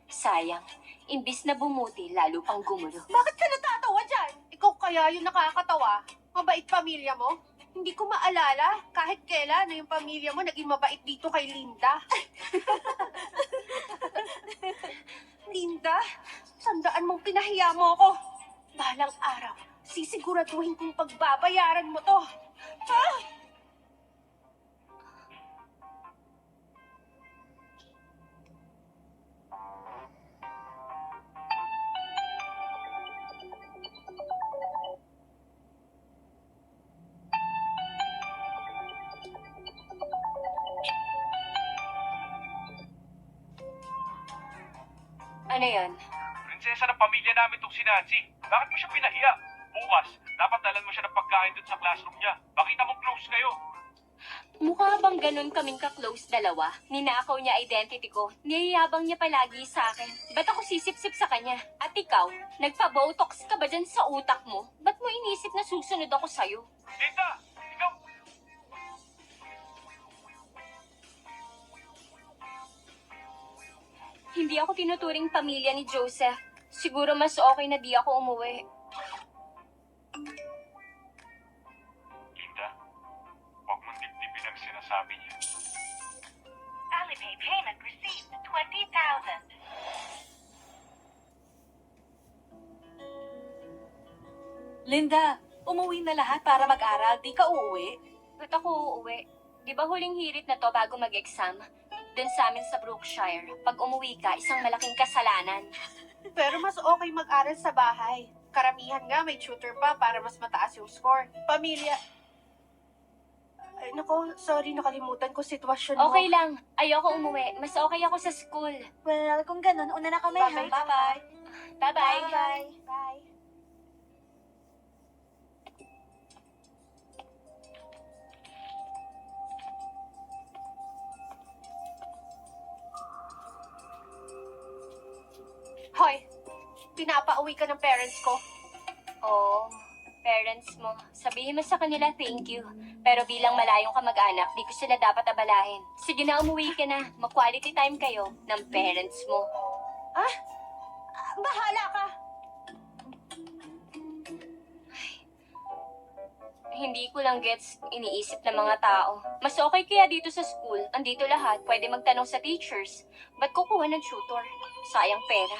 Sayang, imbis na bumuti, lalo pang gumulo. Bakit ka natatawa dyan? Ikaw kaya yung nakakatawa? Mabait pamilya mo? Hindi ko maalala kahit kailan na yung pamilya mo naging mabait dito kay Linda. Linda, tandaan mong pinahiya mo ako. Balang araw, sisiguraduhin kong pagbabayaran mo to. Ha? Ano yon? Prinsesa ng pamilya namin tong si Nancy. Bakit mo siya pinahiya? Bukas, dapat dalan mo siya ng pagkain dun sa classroom niya. Bakita mong close kayo. Mukha bang ganun kaming ka-close dalawa? Ninakaw niya identity ko. Niyayabang niya palagi sa akin. Ba't ako sisip-sip sa kanya? At ikaw, nagpa-botox ka ba dyan sa utak mo? Ba't mo inisip na susunod ako sa'yo? Linda! Ikaw! Hindi ako tinuturing pamilya ni Joseph. Siguro mas okay na di ako umuwi. Linda, huwag mong dibdibin ang sinasabi niya. Alipay payment received 20,000. Linda, umuwi na lahat para mag-aral. Di ka uuwi? Ba't ako uuwi? Di ba huling hirit na to bago mag-exam? Dun sa amin sa Brookshire, pag umuwi ka, isang malaking kasalanan. Pero mas okay mag-aral sa bahay. Karamihan nga may tutor pa para mas mataas yung score. Pamilya... Ay, nako, sorry, nakalimutan ko sitwasyon mo. Okay lang. Ayoko umuwi. Mas okay ako sa school. Well, kung ganun, una na kami, ha? Bye-bye. Bye-bye. Bye. Bye. Hoy, pinapauwi ka ng parents ko. Oo, parents mo. Sabihin mo sa kanila thank you. Pero bilang malayong kamag-anak, di ko sila dapat abalahin. Sige na, umuwi ka na. Mag-quality time kayo ng parents mo. Bahala ka! Hindi ko lang gets iniisip ng mga tao. Mas okay kaya dito sa school, andito lahat, pwede magtanong sa teachers. Ba't kukuha ng tutor? Sayang pera.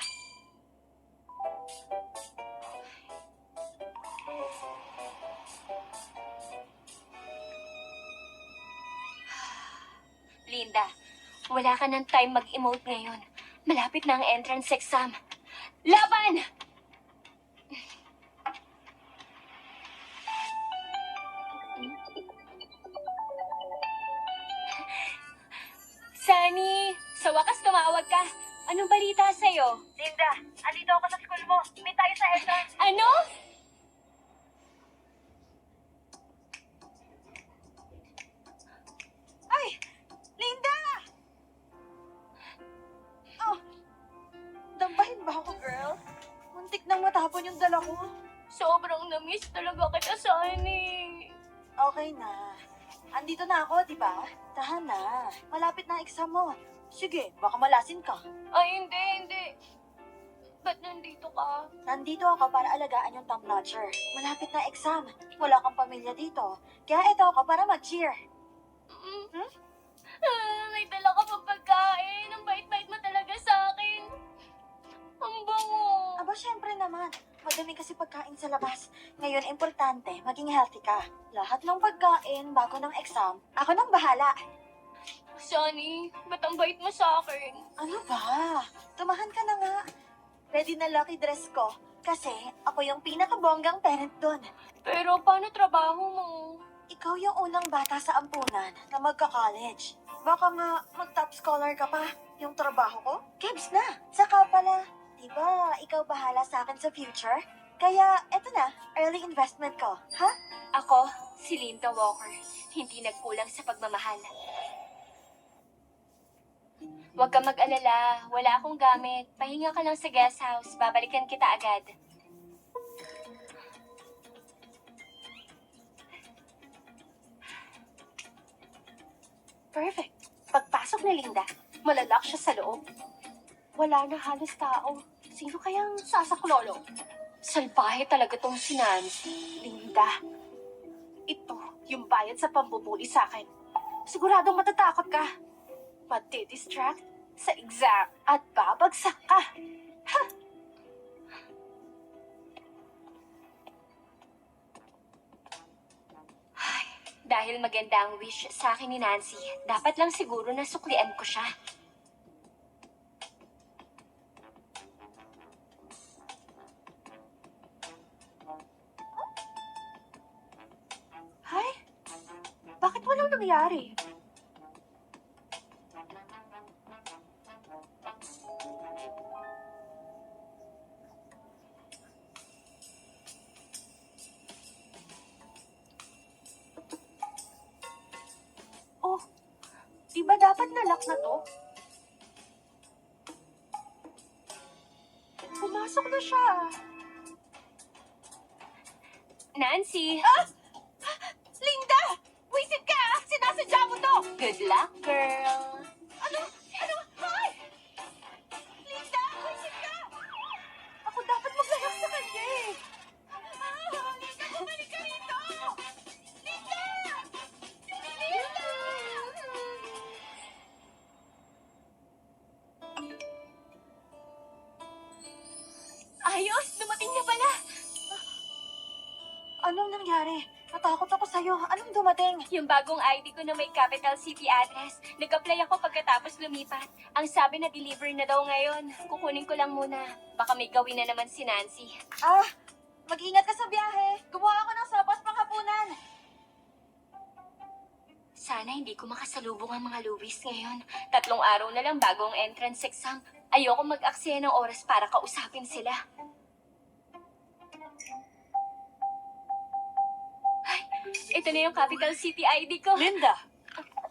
Linda, wala ka ng time mag-emote ngayon. Malapit na ang entrance exam. Laban! Sunny, sa wakas tumawag ka. Anong balita sa'yo? Linda, andito ako sa school mo. Meet tayo sa entrance. Ano? Ay! Linda! Oh, dambahin ba ako, girl? Muntik nang matapon yung dala ko. Sobrang na-miss talaga kita, Sunny. Okay na. Andito na ako, di ba? Tahan na. Malapit na ang exam mo. Sige, baka malasin ka. Ay, hindi. Ba't nandito ka? Nandito ako para alagaan yung top notcher. Malapit na exam. Wala kang pamilya dito. Kaya ito ako para mag-cheer. May dala ka pang pagkain. Ang bait-bait mo talaga sa akin. Ang bango. Aba, syempre naman. Madami kasi pagkain sa labas. Ngayon, importante, maging healthy ka. Lahat ng pagkain bago ng exam, ako nang bahala. Sunny, ba't ang bait mo sa akin? Ano ba? Tumahan ka na nga. Ready na lucky dress ko. Kasi ako yung pinakabonggang parent doon. Pero paano trabaho mo? Ikaw yung unang bata sa ampunan na magka-college. Baka nga mag-top scholar ka pa. Yung trabaho ko, Kebs na. Saka pala, diba ikaw bahala sa akin sa future? Kaya eto na, early investment ko. Ha? Ako, si Linda Walker. Hindi nagkulang sa pagmamahal. Huwag kang mag-alala. Wala akong gamit. Pahinga ka lang sa guest house. Babalikan kita agad. Perfect. Pagpasok ni Linda, malalak siya sa loob. Wala na halos tao. Sino kayang sasaklolo? Salbahe talaga tong si Nancy. Linda, ito yung bayad sa pambubuli sa akin. Siguradong matatakot ka. Mati-distract sa exam at babagsak ka. Ha! Dahil maganda ang wish sa akin ni Nancy, dapat lang siguro na suklian ko siya. Hay? Bakit walang nangyari? Dapat na-lock na to. Pumasok na siya. Nancy! Linda! Wisit ka! Sinasadya mo to! Good luck, girl! Ano? Hoy! Linda! Wisit ka! Ako dapat maglayok sa kanya eh. Linda, bumalik ka rito! Linda! Linda! Ayos! Dumating na pala! Anong nangyari? Natakot ako sa'yo. Anong dumating? Yung bagong ID ko na may capital city address. Nag-apply ako pagkatapos lumipat. Ang sabi na deliver na daw ngayon. Kukunin ko lang muna. Baka may gawin na naman si Nancy. Mag-ingat ka sa biyahe. Gumawa ako ng sopas panghapunan. Sana hindi ko makasalubong ang mga Louis ngayon. 3 araw na lang bago ang entrance exam. Ayoko mag-aksaya ng oras para kausapin sila. Ay, ito na yung capital city ID ko. Linda!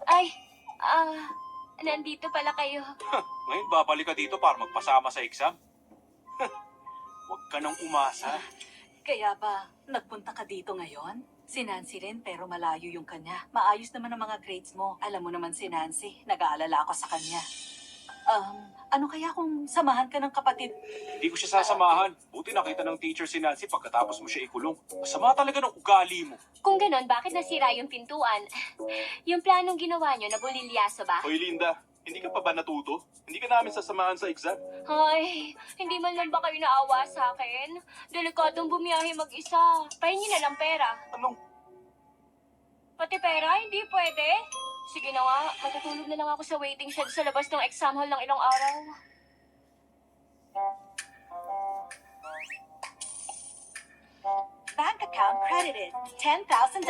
Ay, nandito pala kayo. Ngayon babalik ka dito para magpasama sa exam? Huwag ka nang umasa. Kaya ba nagpunta ka dito ngayon? Si Nancy rin pero malayo yung kanya. Maayos naman ang mga grades mo. Alam mo naman si Nancy, nag-aalala ako sa kanya. Ano kaya kung samahan ka ng kapatid? Hindi ko siya sasamahan. Buti nakita ng teacher si Nancy pagkatapos mo siya ikulong. Masama talaga ng ugali mo. Kung ganon, bakit nasira yung pintuan? Yung planong ginawa nyo, nabulilyaso ba? Hoy Linda, hindi ka pa ba natuto? Hindi ka namin sasamahan sa exam. Ay, hindi man lang ba kayo naawa sa akin? Delikadong bumiyahe mag-isa. Pahingin na lang pera. Anong? Pati pera, hindi pwede. Sige na nga, matutulog na lang ako sa waiting shed sa labas ng exam hall ng ilang araw. Bank account credited. $10,000.